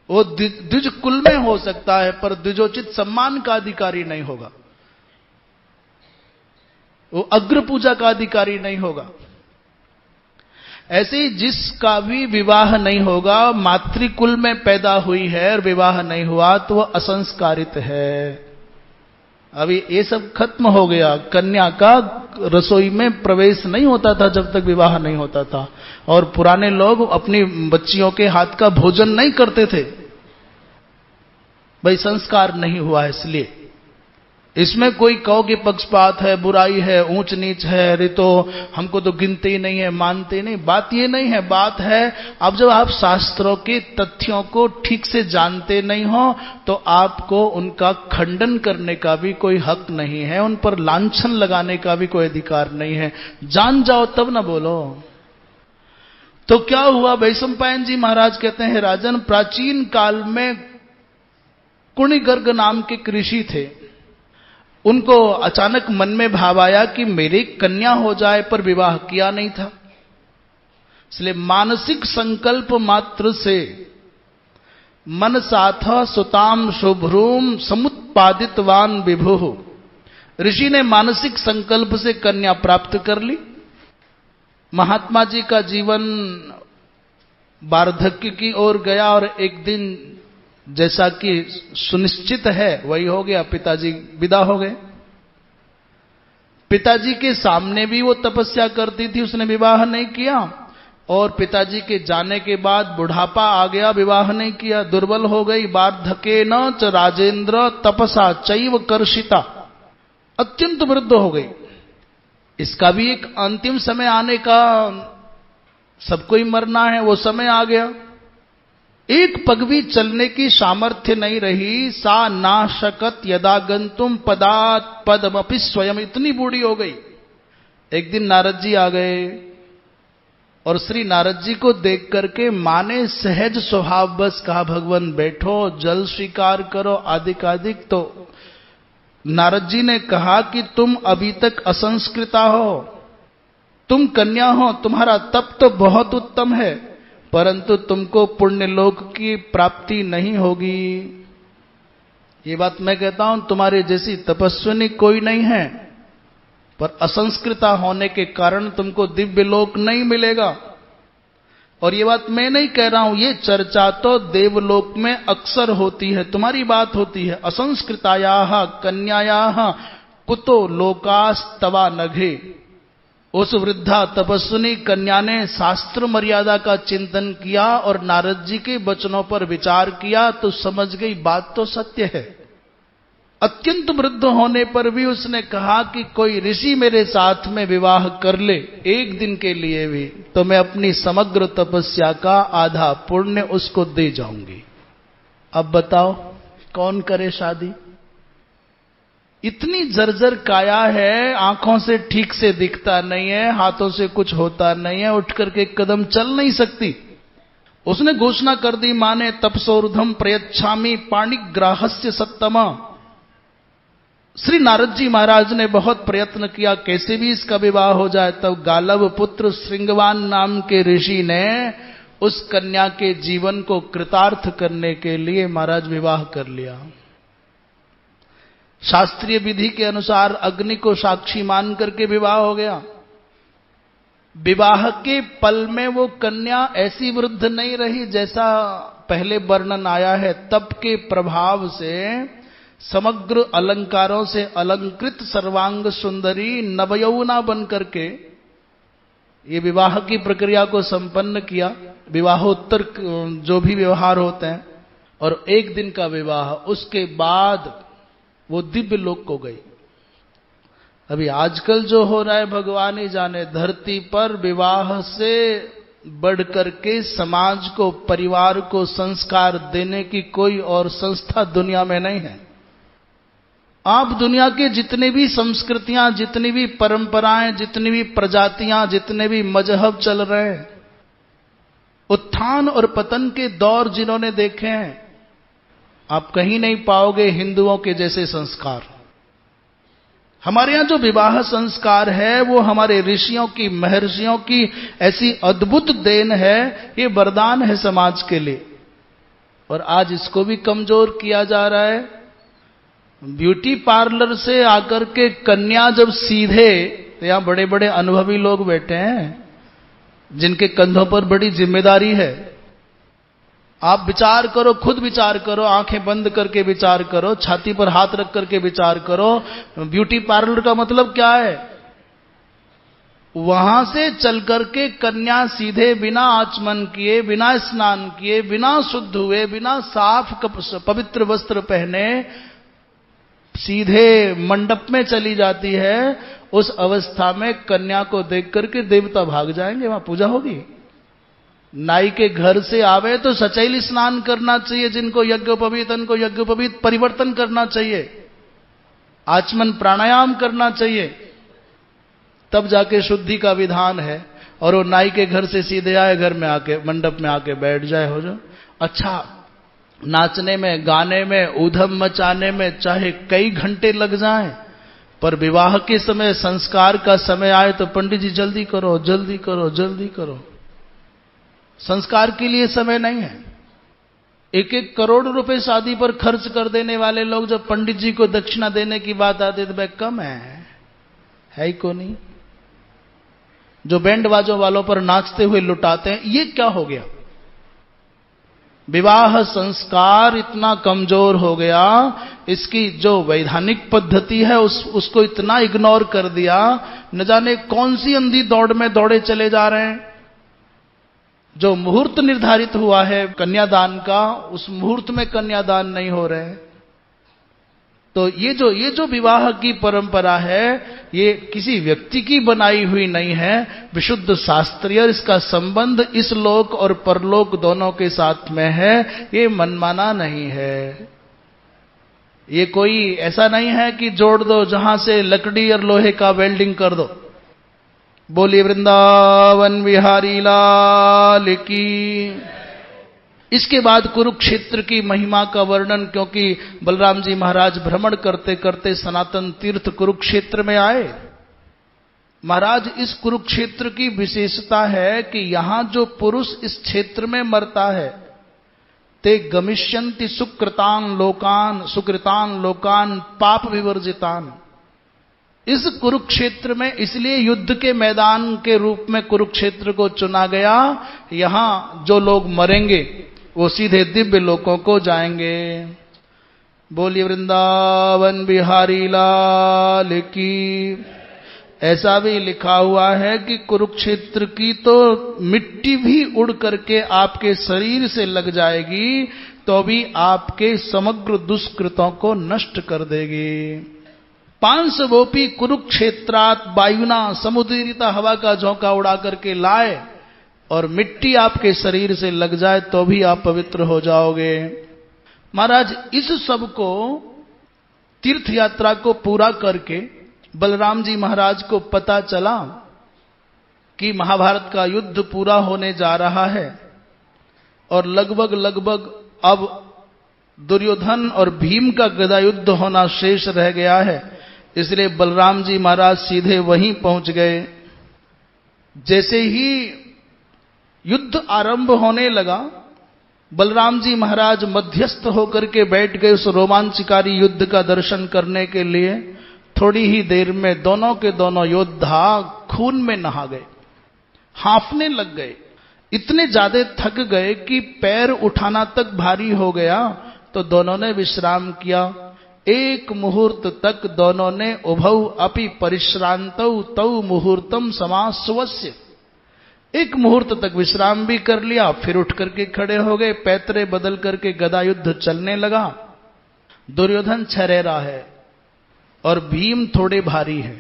वो द्विज कुल में हो सकता है पर द्विजोचित सम्मान का अधिकारी नहीं होगा, वो अग्र पूजा का अधिकारी नहीं होगा। ऐसे ही जिसका भी विवाह नहीं होगा, मातृकुल में पैदा हुई है और विवाह नहीं हुआ तो वह असंस्कारित है। अभी ये सब खत्म हो गया, कन्या का रसोई में प्रवेश नहीं होता था जब तक विवाह नहीं होता था, और पुराने लोग अपनी बच्चियों के हाथ का भोजन नहीं करते थे, भाई संस्कार नहीं हुआ है इसलिए। इसमें कोई कहो कि पक्षपात है, बुराई है, ऊंच नीच है, अरे तो हमको तो गिनते ही नहीं है, मानते नहीं। बात ये नहीं है, बात है अब जब आप शास्त्रों के तथ्यों को ठीक से जानते नहीं हो तो आपको उनका खंडन करने का भी कोई हक नहीं है, उन पर लांछन लगाने का भी कोई अधिकार नहीं है। जान जाओ तब ना बोलो। तो क्या हुआ, वैशंपायन जी महाराज कहते हैं, राजन प्राचीन काल में कुणिगर्ग नाम के ऋषि थे, उनको अचानक मन में भाव आया कि मेरी कन्या हो जाए, पर विवाह किया नहीं था। इसलिए मानसिक संकल्प मात्र से मन साथ सुताम शुभ्रूम समुत्पादितवान विभु, ऋषि ने मानसिक संकल्प से कन्या प्राप्त कर ली। महात्मा जी का जीवन वार्धक्य की ओर गया और एक दिन जैसा कि सुनिश्चित है वही हो गया, पिताजी विदा हो गए। पिताजी के सामने भी वो तपस्या करती थी, उसने विवाह नहीं किया, और पिताजी के जाने के बाद बुढ़ापा आ गया, विवाह नहीं किया, दुर्बल हो गई। वार्धकेन च राजेंद्र तपसा चैव कर्षिता, अत्यंत वृद्ध हो गई। इसका भी एक अंतिम समय आने का, सबको ही मरना है, वो समय आ गया। एक पग भी चलने की सामर्थ्य नहीं रही। सा नाशकत यदा गंतुम पदात पदमपि स्वयं, इतनी बूढ़ी हो गई। एक दिन नारद जी आ गए और श्री नारद जी को देख करके मां ने सहज स्वभाव बस कहा, भगवान बैठो, जल स्वीकार करो, आदिक आदिक। तो नारद जी ने कहा कि तुम अभी तक असंस्कृता हो, तुम कन्या हो, तुम्हारा तप तो बहुत उत्तम है, परंतु तुमको पुण्यलोक की प्राप्ति नहीं होगी। ये बात मैं कहता हूं, तुम्हारे जैसी तपस्विनी कोई नहीं है, पर असंस्कृता होने के कारण तुमको दिव्य लोक नहीं मिलेगा। और ये बात मैं नहीं कह रहा हूं, ये चर्चा तो देवलोक में अक्सर होती है, तुम्हारी बात होती है। असंस्कृतायाः कन्यायाः कुतो लोकास्तवा नघे। उस वृद्धा तपस्विनी कन्या ने शास्त्र मर्यादा का चिंतन किया और नारद जी के वचनों पर विचार किया तो समझ गई बात तो सत्य है। अत्यंत वृद्ध होने पर भी उसने कहा कि कोई ऋषि मेरे साथ में विवाह कर ले एक दिन के लिए भी, तो मैं अपनी समग्र तपस्या का आधा पुण्य उसको दे जाऊंगी। अब बताओ कौन करे शादी? इतनी जर्जर काया है, आंखों से ठीक से दिखता नहीं है, हाथों से कुछ होता नहीं है, उठ करके एक कदम चल नहीं सकती। उसने घोषणा कर दी, माने तपसोर्धम प्रयच्छामि पाणिग्राहस्य सत्तमा। श्री नारद जी महाराज ने बहुत प्रयत्न किया कैसे भी इसका विवाह हो जाए। तब गालव पुत्र श्रृंगवान नाम के ऋषि ने उस कन्या के जीवन को कृतार्थ करने के लिए महाराज विवाह कर लिया। शास्त्रीय विधि के अनुसार अग्नि को साक्षी मान करके विवाह हो गया। विवाह के पल में वो कन्या ऐसी वृद्ध नहीं रही जैसा पहले वर्णन आया है। तप के प्रभाव से समग्र अलंकारों से अलंकृत सर्वांग सुंदरी नवयौवना बन करके ये विवाह की प्रक्रिया को संपन्न किया। विवाहोत्तर जो भी व्यवहार होते हैं, और एक दिन का विवाह, उसके बाद वो दिव्य लोक को गई। अभी आजकल जो हो रहा है भगवान ही जाने, धरती पर विवाह से बढ़ करके समाज को, परिवार को संस्कार देने की कोई और संस्था दुनिया में नहीं है। आप दुनिया के जितने भी संस्कृतियां, जितनी भी परंपराएं, जितनी भी प्रजातियां, जितने भी मजहब चल रहे हैं, उत्थान और पतन के दौर जिन्होंने देखे हैं, आप कहीं नहीं पाओगे हिंदुओं के जैसे संस्कार। हमारे यहां जो विवाह संस्कार है वो हमारे ऋषियों की, महर्षियों की ऐसी अद्भुत देन है, ये वरदान है समाज के लिए। और आज इसको भी कमजोर किया जा रहा है। ब्यूटी पार्लर से आकर के कन्या जब सीधे, तो यहां बड़े बड़े अनुभवी लोग बैठे हैं जिनके कंधों पर बड़ी जिम्मेदारी है। आप विचार करो, खुद विचार करो, आंखें बंद करके विचार करो, छाती पर हाथ रख करके विचार करो। ब्यूटी पार्लर का मतलब क्या है? वहां से चल करके कन्या सीधे बिना आचमन किए, बिना स्नान किए, बिना शुद्ध हुए, बिना साफ पवित्र वस्त्र पहने सीधे मंडप में चली जाती है। उस अवस्था में कन्या को देख करके देवता भाग जाएंगे, वहां पूजा होगी। नाई के घर से आवे तो सचैल स्नान करना चाहिए, जिनको यज्ञोपवीत, उनको यज्ञोपवीत परिवर्तन करना चाहिए, आचमन प्राणायाम करना चाहिए, तब जाके शुद्धि का विधान है। और वो नाई के घर से सीधे आए, घर में आके मंडप में आके बैठ जाए, हो जाए। अच्छा, नाचने में, गाने में, ऊधम मचाने में चाहे कई घंटे लग जाएं, पर विवाह के समय, संस्कार का समय आए तो पंडित जी जल्दी करो, जल्दी करो, जल्दी करो। संस्कार के लिए समय नहीं है। 1-1 करोड़ रुपए शादी पर खर्च कर देने वाले लोग जब पंडित जी को दक्षिणा देने की बात आती है तो भाई कम है ही को नहीं। जो बैंड बाजों वालों पर नाचते हुए लुटाते हैं, ये क्या हो गया? विवाह संस्कार इतना कमजोर हो गया, इसकी जो वैधानिक पद्धति है उसको इतना इग्नोर कर दिया, न जाने कौन सी अंधी दौड़ में दौड़े चले जा रहे हैं। जो मुहूर्त निर्धारित हुआ है कन्यादान का, उस मुहूर्त में कन्यादान नहीं हो रहे। तो ये जो विवाह की परंपरा है, ये किसी व्यक्ति की बनाई हुई नहीं है, विशुद्ध शास्त्रीय। इसका संबंध इस लोक और परलोक दोनों के साथ में है, ये मनमाना नहीं है। ये कोई ऐसा नहीं है कि जोड़ दो जहां से लकड़ी और लोहे का वेल्डिंग कर दो। बोलिए वृंदावन बिहारी लाल की। इसके बाद कुरुक्षेत्र की महिमा का वर्णन, क्योंकि बलराम जी महाराज भ्रमण करते करते सनातन तीर्थ कुरुक्षेत्र में आए। महाराज, इस कुरुक्षेत्र की विशेषता है कि यहां जो पुरुष इस क्षेत्र में मरता है, ते गमिष्यन्ति सुकृतान लोकान पाप विवर्जितान। इस कुरुक्षेत्र में इसलिए युद्ध के मैदान के रूप में कुरुक्षेत्र को चुना गया। यहां जो लोग मरेंगे वो सीधे दिव्य लोकों को जाएंगे। बोलिए वृंदावन बिहारी लाल की। ऐसा भी लिखा हुआ है कि कुरुक्षेत्र की तो मिट्टी भी उड़ करके आपके शरीर से लग जाएगी तो भी आपके समग्र दुष्कृतों को नष्ट कर देगी। पांसवोपी कुरुक्षेत्रात वायुना, समुद्रीता हवा का झोंका उड़ा करके लाए और मिट्टी आपके शरीर से लग जाए तो भी आप पवित्र हो जाओगे। महाराज, इस सब को तीर्थ यात्रा को पूरा करके बलराम जी महाराज को पता चला कि महाभारत का युद्ध पूरा होने जा रहा है और लगभग अब दुर्योधन और भीम का गदा युद्ध होना शेष रह गया है। इसलिए बलराम जी महाराज सीधे वहीं पहुंच गए। जैसे ही युद्ध आरंभ होने लगा, बलराम जी महाराज मध्यस्थ होकर के बैठ गए उस रोमांचकारी युद्ध का दर्शन करने के लिए। थोड़ी ही देर में दोनों के दोनों योद्धा खून में नहा गए, हांफने लग गए। इतने ज्यादा थक गए कि पैर उठाना तक भारी हो गया। तो दोनों ने विश्राम किया। एक मुहूर्त तक दोनों ने उभौ अपि परिश्रांतौ तौ मुहूर्तम समास्वस्य। एक मुहूर्त तक विश्राम भी कर लिया, फिर उठ करके खड़े हो गए। पैतरे बदल करके गदा युद्ध चलने लगा। दुर्योधन छरेरा है और भीम थोड़े भारी है।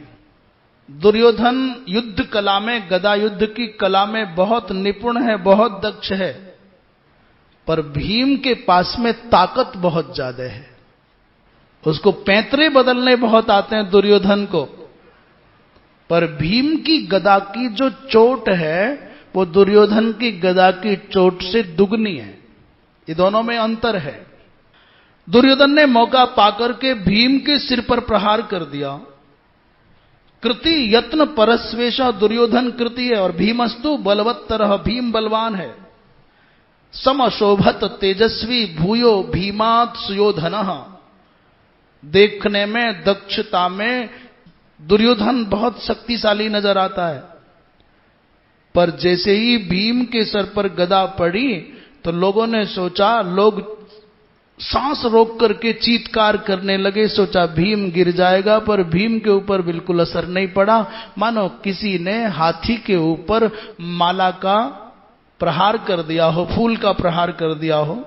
दुर्योधन युद्ध कला में, गदा युद्ध की कला में बहुत निपुण है, बहुत दक्ष है, पर भीम के पास में ताकत बहुत ज्यादा है। उसको पैतरे बदलने बहुत आते हैं दुर्योधन को, पर भीम की गदा की जो चोट है वो दुर्योधन की गदा की चोट से दुगनी है। ये दोनों में अंतर है। दुर्योधन ने मौका पाकर के भीम के सिर पर प्रहार कर दिया। कृति यत्न परस्वेशा, दुर्योधन कृति है और भीमस्तु बलवत्तरः, भीम बलवान है। समशोभत तेजस्वी भूयो भीमात् सुयोधनः, देखने में, दक्षता में दुर्योधन बहुत शक्तिशाली नजर आता है। पर जैसे ही भीम के सर पर गदा पड़ी तो लोगों ने सोचा, लोग सांस रोक करके चीत्कार करने लगे। सोचा भीम गिर जाएगा, पर भीम के ऊपर बिल्कुल असर नहीं पड़ा। मानो किसी ने हाथी के ऊपर माला का प्रहार कर दिया हो, फूल का प्रहार कर दिया हो।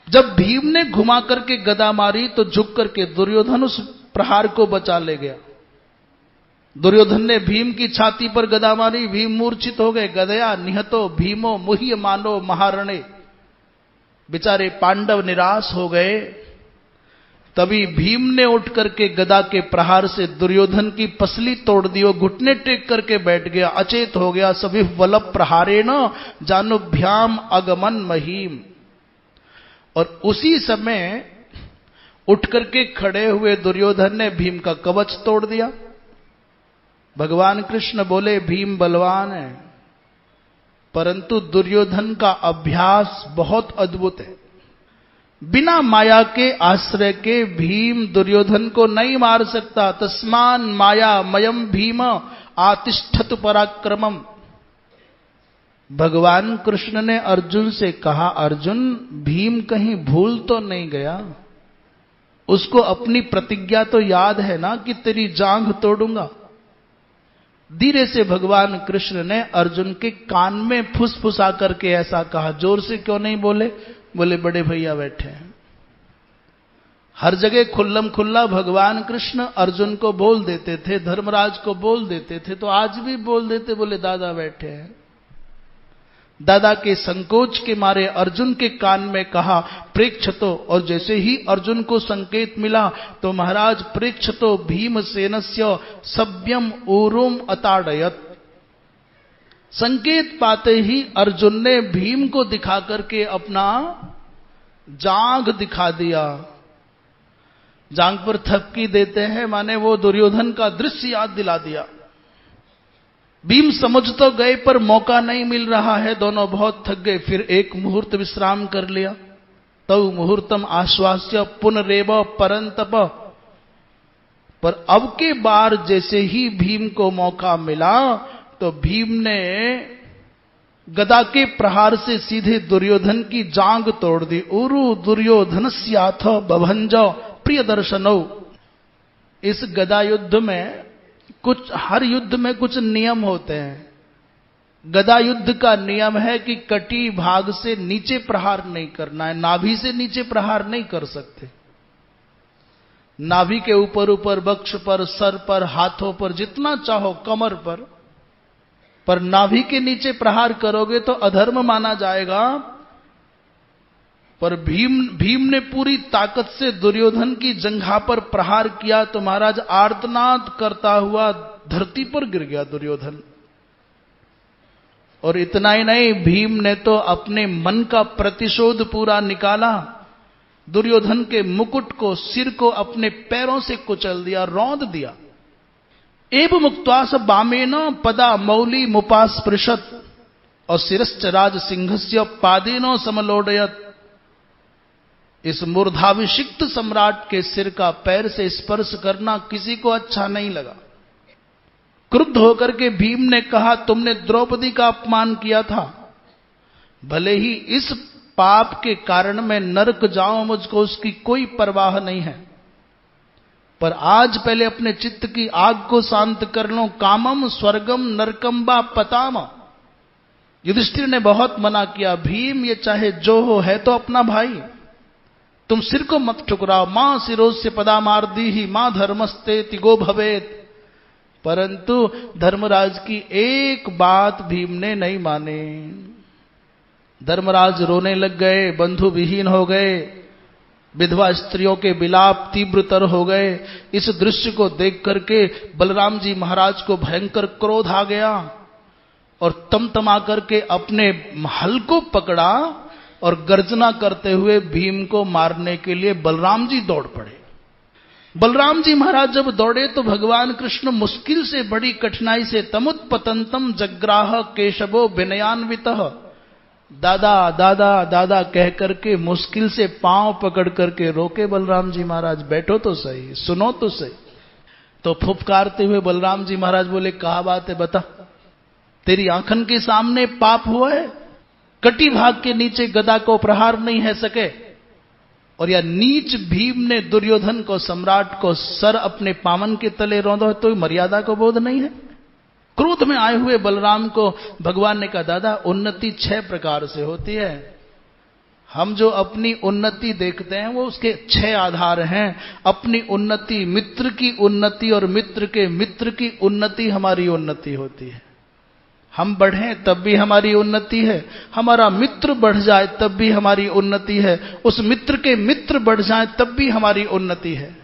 जब भीम ने घुमा करके गदा मारी तो झुक करके दुर्योधन उस प्रहार को बचा ले गया। दुर्योधन ने भीम की छाती पर गदा मारी, भीम मूर्छित हो गए। गदया निहतो भीमो मुह्यमानो महारणे, बेचारे पांडव निराश हो गए। तभी भीम ने उठ करके गदा के प्रहार से दुर्योधन की पसली तोड़ दी। वो घुटने टेक करके बैठ गया, अचेत हो गया। सभी वलभ प्रहारेण जानुभ्याम अगमन महीम। और उसी समय उठ करके खड़े हुए दुर्योधन ने भीम का कवच तोड़ दिया। भगवान कृष्ण बोले भीम बलवान है, परंतु दुर्योधन का अभ्यास बहुत अद्भुत है। बिना माया के आश्रय के भीम दुर्योधन को नहीं मार सकता। तस्मान माया मयम भीम आतिष्ठतु पराक्रमम। भगवान कृष्ण ने अर्जुन से कहा, अर्जुन भीम कहीं भूल तो नहीं गया? उसको अपनी प्रतिज्ञा तो याद है ना कि तेरी जांघ तोड़ूंगा। धीरे से भगवान कृष्ण ने अर्जुन के कान में फुसफुसा करके ऐसा कहा। जोर से क्यों नहीं बोले? बोले बड़े भैया बैठे हैं। हर जगह खुल्लम खुल्ला भगवान कृष्ण अर्जुन को बोल देते थे, धर्मराज को बोल देते थे, तो आज भी बोल देते। बोले दादा बैठे हैं। दादा के संकोच के मारे अर्जुन के कान में कहा प्रेक्षतो, और जैसे ही अर्जुन को संकेत मिला तो महाराज प्रेक्षतो भीमसेनस्य सभ्यम ऊरुम अताड़यत। संकेत पाते ही अर्जुन ने भीम को दिखा करके अपना जांघ दिखा दिया। जांघ पर थपकी देते हैं, माने वो दुर्योधन का दृश्य याद दिला दिया। भीम समझ तो गए पर मौका नहीं मिल रहा है, दोनों बहुत थक गए। फिर एक मुहूर्त विश्राम कर लिया। तव मुहूर्तम आश्वास्य पुनरेव परंतप। पर अब के बार जैसे ही भीम को मौका मिला तो भीम ने गदा के प्रहार से सीधे दुर्योधन की जांघ तोड़ दी। उरु दुर्योधनस्याथ बभंज प्रिय दर्शनौ। इस गदा युद्ध में हर युद्ध में कुछ नियम होते हैं। गदा युद्ध का नियम है कि कटी भाग से नीचे प्रहार नहीं करना है, नाभि से नीचे प्रहार नहीं कर सकते। नाभि के ऊपर ऊपर, वक्ष पर, सर पर, हाथों पर, जितना चाहो, कमर पर नाभि के नीचे प्रहार करोगे तो अधर्म माना जाएगा। पर भीम ने पूरी ताकत से दुर्योधन की जंघा पर प्रहार किया तो महाराज आर्तनाद करता हुआ धरती पर गिर गया दुर्योधन। और इतना ही नहीं, भीम ने तो अपने मन का प्रतिशोध पूरा निकाला। दुर्योधन के मुकुट को, सिर को अपने पैरों से कुचल दिया, रौंद दिया। एव मुक्त्वास बामेन पदा मौली मुपास्पृशत और शिरश्च राज सिंहस्य पादेनो समलोडयत। इस मूर्धाभिषिक्त सम्राट के सिर का पैर से स्पर्श करना किसी को अच्छा नहीं लगा। क्रुद्ध होकर के भीम ने कहा, तुमने द्रौपदी का अपमान किया था, भले ही इस पाप के कारण मैं नरक जाऊं, मुझको उसकी कोई परवाह नहीं है, पर आज पहले अपने चित्त की आग को शांत कर लो। कामम स्वर्गम नरकम बा पताम। युधिष्ठिर ने बहुत मना किया, भीम ये चाहे जो हो, है तो अपना भाई, तुम सिर को मत ठुकराओ। मां सिरोस्य पदा मार दी ही मां धर्मस्ते तिगो भवेत। परंतु धर्मराज की एक बात भीम ने नहीं माने। धर्मराज रोने लग गए, बंधु विहीन हो गए, विधवा स्त्रियों के विलाप तीव्रतर हो गए। इस दृश्य को देख करके बलराम जी महाराज को भयंकर क्रोध आ गया और तमतमा करके अपने हल को पकड़ा और गर्जना करते हुए भीम को मारने के लिए बलराम जी दौड़ पड़े। बलराम जी महाराज जब दौड़े तो भगवान कृष्ण मुश्किल से, बड़ी कठिनाई से, तमुत्पतंतम जग्राह केशवो विनयान्वितः, दादा दादा दादा कह करके मुश्किल से पांव पकड़ करके रोके बलराम जी महाराज, बैठो तो सही, सुनो तो सही। तो फुफकारते हुए बलराम जी महाराज बोले, कहा बात है, बता, तेरी आंखन के सामने पाप हुआ है? कटी भाग के नीचे गदा को प्रहार नहीं है सके, और या नीच भीम ने दुर्योधन को, सम्राट को, सर अपने पावन के तले रौंदा, तो मर्यादा को बोध नहीं है। क्रोध में आए हुए बलराम को भगवान ने कहा, दादा उन्नति 6 प्रकार से होती है। हम जो अपनी उन्नति देखते हैं वो उसके 6 आधार हैं। अपनी उन्नति, मित्र की उन्नति और मित्र के मित्र की उन्नति हमारी उन्नति होती है। हम बढ़ें तब भी हमारी उन्नति है, हमारा मित्र बढ़ जाए तब भी हमारी उन्नति है, उस मित्र के मित्र बढ़ जाए तब भी हमारी उन्नति है।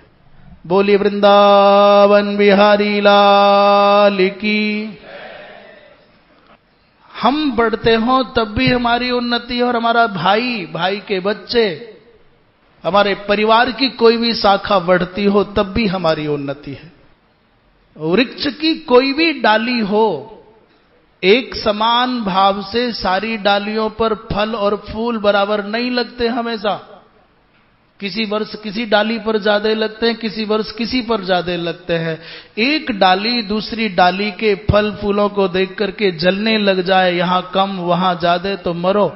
बोलिए वृंदावन बिहारी लाल की। हम बढ़ते हो तब भी हमारी उन्नति है, और हमारा भाई, भाई के बच्चे, हमारे परिवार की कोई भी शाखा बढ़ती हो तब भी हमारी उन्नति है। वृक्ष की कोई भी डाली हो, एक समान भाव से सारी डालियों पर फल और फूल बराबर नहीं लगते हमेशा। किसी वर्ष किसी डाली पर ज्यादा लगते हैं, किसी वर्ष किसी पर ज्यादा लगते हैं। एक डाली दूसरी डाली के फल फूलों को देख करके जलने लग जाए, यहां कम वहां ज्यादा, तो मरो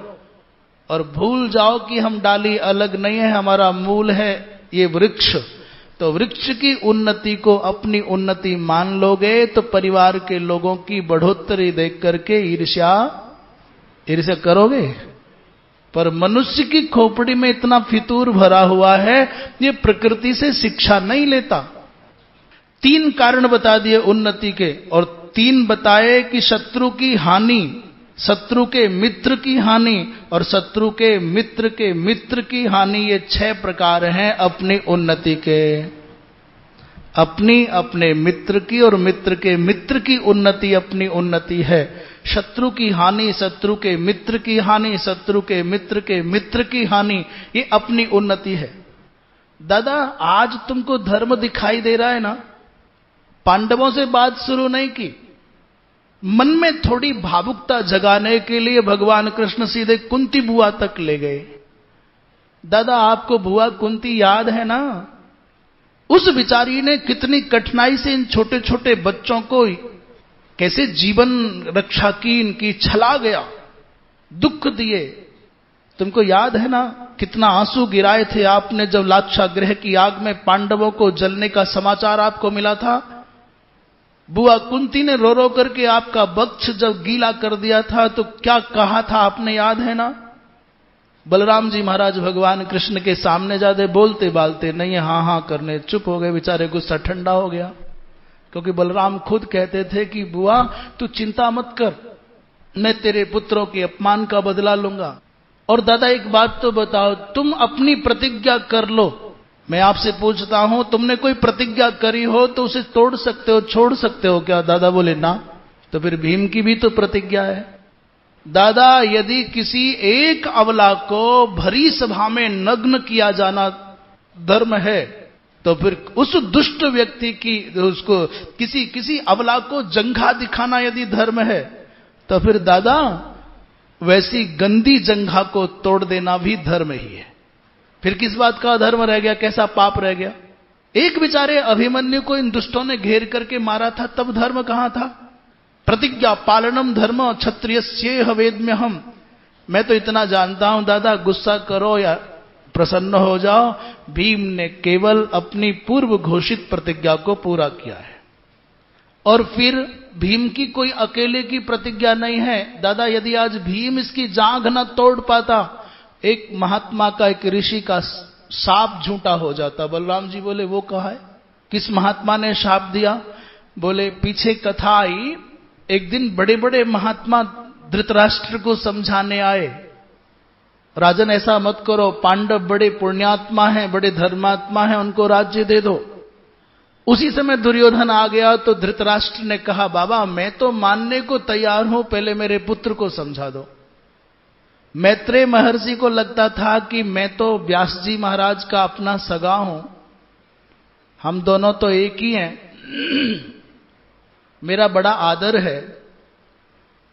और भूल जाओ कि हम डाली अलग नहीं है, हमारा मूल है ये वृक्ष। तो वृक्ष की उन्नति को अपनी उन्नति मान लोगे तो परिवार के लोगों की बढ़ोतरी देख करके ईर्ष्या करोगे। पर मनुष्य की खोपड़ी में इतना फितूर भरा हुआ है, ये प्रकृति से शिक्षा नहीं लेता। 3 कारण बता दिए उन्नति के, और 3 बताए कि शत्रु की हानि, शत्रु के मित्र की हानि, और शत्रु के मित्र की हानि। ये 6 प्रकार हैं अपनी उन्नति के। अपनी, अपने मित्र की और मित्र के मित्र की उन्नति अपनी उन्नति है। शत्रु की हानि, शत्रु के मित्र की हानि, शत्रु के मित्र के मित्र की हानि, ये अपनी उन्नति है। दादा आज तुमको धर्म दिखाई दे रहा है ना, पांडवों से बात शुरू नहीं की, मन में थोड़ी भावुकता जगाने के लिए भगवान कृष्ण सीधे कुंती बुआ तक ले गए। दादा आपको बुआ कुंती याद है ना, उस बिचारी ने कितनी कठिनाई से इन छोटे छोटे बच्चों को कैसे जीवन रक्षा की, इनकी छला गया, दुख दिए। तुमको याद है ना कितना आंसू गिराए थे आपने जब लाक्षागृह की आग में पांडवों को जलने का समाचार आपको मिला था। बुआ कुंती ने रो रो करके आपका वक्ष जब गीला कर दिया था तो क्या कहा था आपने, याद है ना। बलराम जी महाराज भगवान कृष्ण के सामने जाते बोलते बालते नहीं, हाँ हाँ करने चुप हो गए, बेचारे गुस्सा ठंडा हो गया। क्योंकि बलराम खुद कहते थे कि बुआ तू चिंता मत कर, मैं तेरे पुत्रों के अपमान का बदला लूंगा। और दादा एक बात तो बताओ, तुम अपनी प्रतिज्ञा कर लो, मैं आपसे पूछता हूं, तुमने कोई प्रतिज्ञा करी हो तो उसे तोड़ सकते हो, छोड़ सकते हो क्या? दादा बोले ना। तो फिर भीम की भी तो प्रतिज्ञा है। दादा यदि किसी एक अबला को भरी सभा में नग्न किया जाना धर्म है, तो फिर उस दुष्ट व्यक्ति की, उसको किसी अबला को जंघा दिखाना यदि धर्म है, तो फिर दादा वैसी गंदी जंघा को तोड़ देना भी धर्म ही है। फिर किस बात का धर्म रह गया, कैसा पाप रह गया? एक बेचारे अभिमन्यु को इन दुष्टों ने घेर करके मारा था, तब धर्म कहां था? प्रतिज्ञा पालनम धर्म क्षत्रियस्येह वेद्म्यहम्। मैं तो इतना जानता हूं दादा, गुस्सा करो या प्रसन्न हो जाओ, भीम ने केवल अपनी पूर्व घोषित प्रतिज्ञा को पूरा किया है। और फिर भीम की कोई अकेले की प्रतिज्ञा नहीं है दादा। यदि आज भीम इसकी जांघ न तोड़ पाता, एक महात्मा का, एक ऋषि का शाप झूठा हो जाता। बलराम जी बोले वो कहा है, किस महात्मा ने शाप दिया? बोले पीछे कथा आई, एक दिन बड़े बड़े महात्मा धृतराष्ट्र को समझाने आए, राजन ऐसा मत करो, पांडव बड़े पुण्यात्मा हैं, बड़े धर्मात्मा हैं, उनको राज्य दे दो। उसी समय दुर्योधन आ गया तो धृतराष्ट्र ने कहा बाबा मैं तो मानने को तैयार हूं, पहले मेरे पुत्र को समझा दो। मैत्रेय महर्षि को लगता था कि मैं तो व्यास जी महाराज का अपना सगा हूं, हम दोनों तो एक ही हैं, मेरा बड़ा आदर है,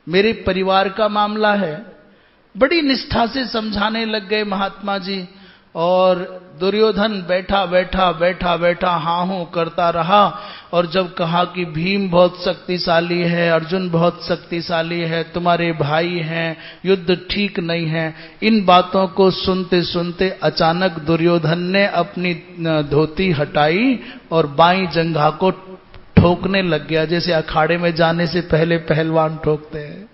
मेरे परिवार का मामला है। बड़ी निष्ठा से समझाने लग गए महात्मा जी। और दुर्योधन बैठा बैठा हाँ हूं करता रहा। और जब कहा कि भीम बहुत शक्तिशाली है, अर्जुन बहुत शक्तिशाली है, तुम्हारे भाई हैं, युद्ध ठीक नहीं है, इन बातों को सुनते सुनते अचानक दुर्योधन ने अपनी धोती हटाई और बाईं जंघा को ठोकने लग गया, जैसे अखाड़े में जाने से पहले पहलवान ठोकते हैं।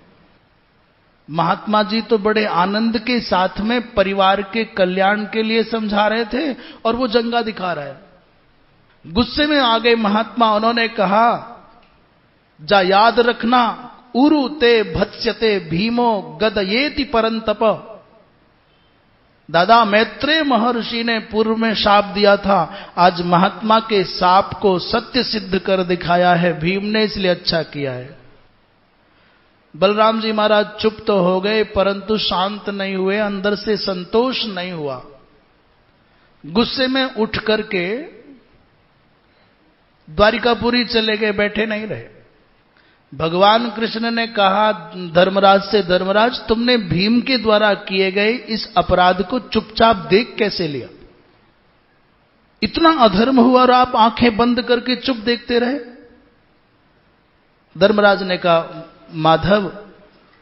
महात्मा जी तो बड़े आनंद के साथ में परिवार के कल्याण के लिए समझा रहे थे और वो जंगा दिखा रहा है। गुस्से में आ गए महात्मा, उन्होंने कहा जा याद रखना, उरु ते भत्स्यते भीमो गदयेति परंतप। दादा मैत्रेय महर्षि ने पूर्व में शाप दिया था, आज महात्मा के शाप को सत्य सिद्ध कर दिखाया है भीम ने, इसलिए अच्छा किया है। बलराम जी महाराज चुप तो हो गए परंतु शांत नहीं हुए, अंदर से संतोष नहीं हुआ। गुस्से में उठ करके द्वारिकापुरी चले गए, बैठे नहीं रहे। भगवान कृष्ण ने कहा धर्मराज से, धर्मराज तुमने भीम के द्वारा किए गए इस अपराध को चुपचाप देख कैसे लिया? इतना अधर्म हुआ और आप आंखें बंद करके चुप देखते रहे? धर्मराज ने कहा माधव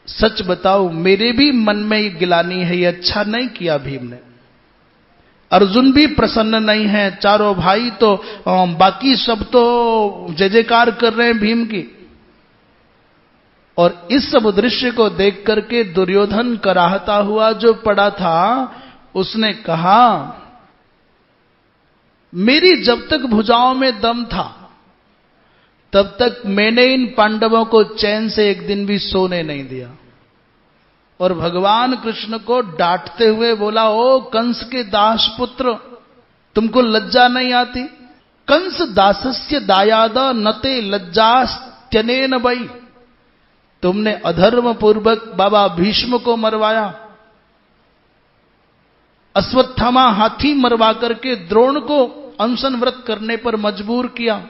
सच बताओ, मेरे भी मन में ये गिलानी है, ये अच्छा नहीं किया भीम ने। अर्जुन भी प्रसन्न नहीं है, चारों भाई तो बाकी सब तो जय जयकार कर रहे हैं भीम की। और इस सब दृश्य को देख करके दुर्योधन कराहता हुआ जो पड़ा था, उसने कहा मेरी जब तक भुजाओं में दम था तब तक मैंने इन पांडवों को चैन से एक दिन भी सोने नहीं दिया। और भगवान कृष्ण को डांटते हुए बोला, ओ कंस के दास पुत्र, तुमको लज्जा नहीं आती? कंस दासस्य दायाद नते लज्जास्त्यनेन वै। तुमने अधर्म पूर्वक बाबा भीष्म को मरवाया, अश्वत्थामा हाथी मरवा करके द्रोण को अनशन व्रत करने पर मजबूर किया,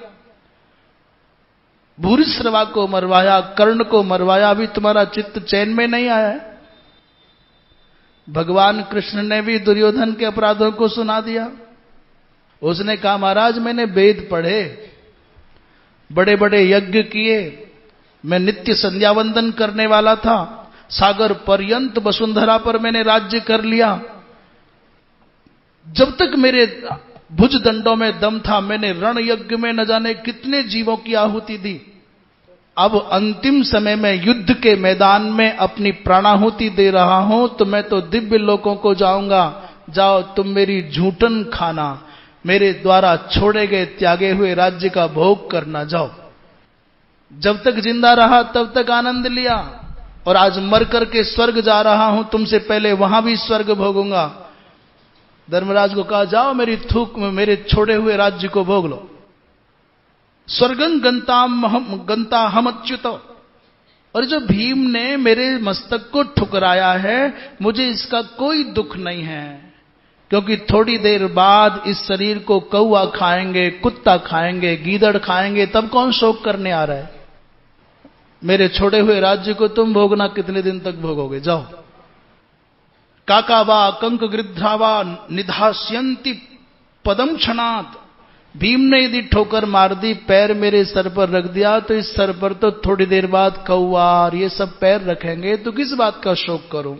भूरिश्रवा को मरवाया, कर्ण को मरवाया, अभी तुम्हारा चित्त चैन में नहीं आया है। भगवान कृष्ण ने भी दुर्योधन के अपराधों को सुना दिया। उसने कहा महाराज मैंने वेद पढ़े, बड़े बड़े यज्ञ किए, मैं नित्य संध्या वंदन करने वाला था, सागर पर्यंत वसुंधरा पर मैंने राज्य कर लिया, जब तक मेरे भुज दंडों में दम था मैंने रण यज्ञ में न जाने कितने जीवों की आहुति दी। अब अंतिम समय में युद्ध के मैदान में अपनी प्राणाहुति दे रहा हूं, तो मैं तो दिव्य लोकों को जाऊंगा, जाओ तुम मेरी झूठन खाना, मेरे द्वारा छोड़े गए त्यागे हुए राज्य का भोग करना जाओ। जब तक जिंदा रहा तब तक आनंद लिया, और आज मर करके स्वर्ग जा रहा हूं, तुमसे पहले वहां भी स्वर्ग भोगूंगा। धर्मराज को कहा जाओ मेरी थूक में मेरे छोड़े हुए राज्य को भोग लो। स्वर्गं गंता हम अच्युत। और जो भीम ने मेरे मस्तक को ठुकराया है, मुझे इसका कोई दुख नहीं है, क्योंकि थोड़ी देर बाद इस शरीर को कौआ खाएंगे, कुत्ता खाएंगे, गीदड़ खाएंगे, तब कौन शोक करने आ रहा है। मेरे छोड़े हुए राज्य को तुम भोगना, कितने दिन तक भोगोगे, जाओ। काकावा कंक गृध्रावा निधास्यंति पदम क्षणात। भीम ने यदि ठोकर मार दी, पैर मेरे सर पर रख दिया, तो इस सर पर तो थोड़ी देर बाद कौवा और ये सब पैर रखेंगे, तो किस बात का शोक करूं।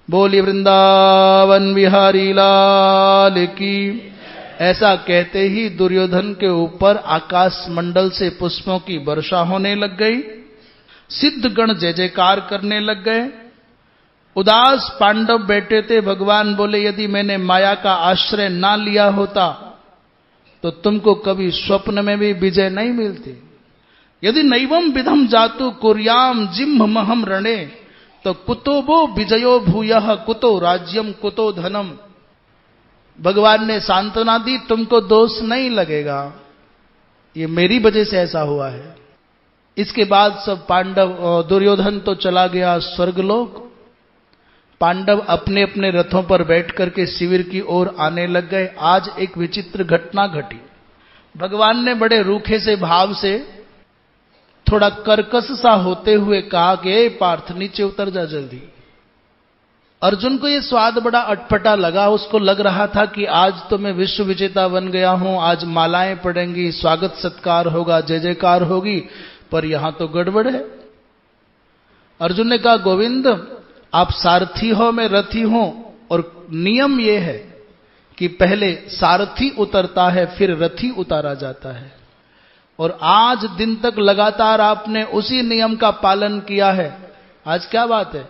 बोली वृंदावन बिहारी लाल की। ऐसा कहते ही दुर्योधन के ऊपर आकाश मंडल से पुष्पों की वर्षा होने लग गई, सिद्ध गण जय जयकार करने लग गए। उदास पांडव बैठे थे, भगवान बोले यदि मैंने माया का आश्रय ना लिया होता तो तुमको कभी स्वप्न में भी विजय नहीं मिलती। यदि नैवम विधम जातु कुर्याम जिम्भ महम रणे, तो कुतो वो विजयो भूयः कुतो राज्यम कुतो धनम। भगवान ने सांत्वना दी, तुमको दोष नहीं लगेगा, ये मेरी वजह से ऐसा हुआ है। इसके बाद सब पांडव, दुर्योधन तो चला गया स्वर्गलोक, पांडव अपने अपने रथों पर बैठ करके शिविर की ओर आने लग गए। आज एक विचित्र घटना घटी। भगवान ने बड़े रूखे से भाव से, थोड़ा कर्कश सा होते हुए कहा कि पार्थ नीचे उतर जा जल्दी। अर्जुन को यह स्वाद बड़ा अटपटा लगा, उसको लग रहा था कि आज तो मैं विश्व विजेता बन गया हूं, आज मालाएं पड़ेंगी, स्वागत सत्कार होगा, जय जयकार होगी, पर यहां तो गड़बड़ है। अर्जुन ने कहा गोविंद आप सारथी हो, मैं रथी हूं, और नियम यह है कि पहले सारथी उतरता है फिर रथी उतारा जाता है, और आज दिन तक लगातार आपने उसी नियम का पालन किया है। आज क्या बात है,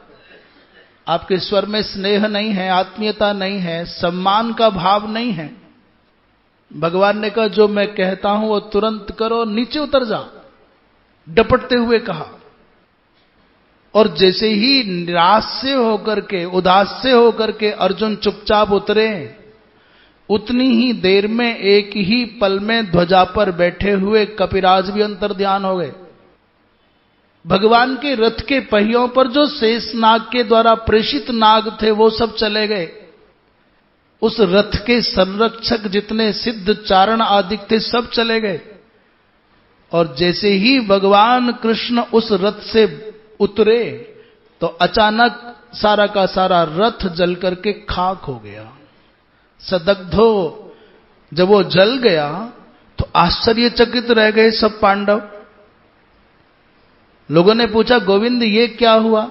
आपके स्वर में स्नेह नहीं है, आत्मीयता नहीं है, सम्मान का भाव नहीं है। भगवान ने कहा जो मैं कहता हूं वो तुरंत करो, नीचे उतर जा, डपटते हुए कहा। और जैसे ही निराश से होकर के, उदास से होकर के अर्जुन चुपचाप उतरे, उतनी ही देर में एक ही पल में ध्वजा पर बैठे हुए कपिराज भी अंतर्ध्यान हो गए। भगवान के रथ के पहियों पर जो शेष नाग के द्वारा प्रेषित नाग थे वो सब चले गए। उस रथ के संरक्षक जितने सिद्ध चारण आदि थे सब चले गए। और जैसे ही भगवान कृष्ण उस रथ से उतरे तो अचानक सारा का सारा रथ जल करके खाक हो गया, सदग्धो। जब वो जल गया तो आश्चर्यचकित रह गए सब पांडव। लोगों ने पूछा गोविंद ये क्या हुआ।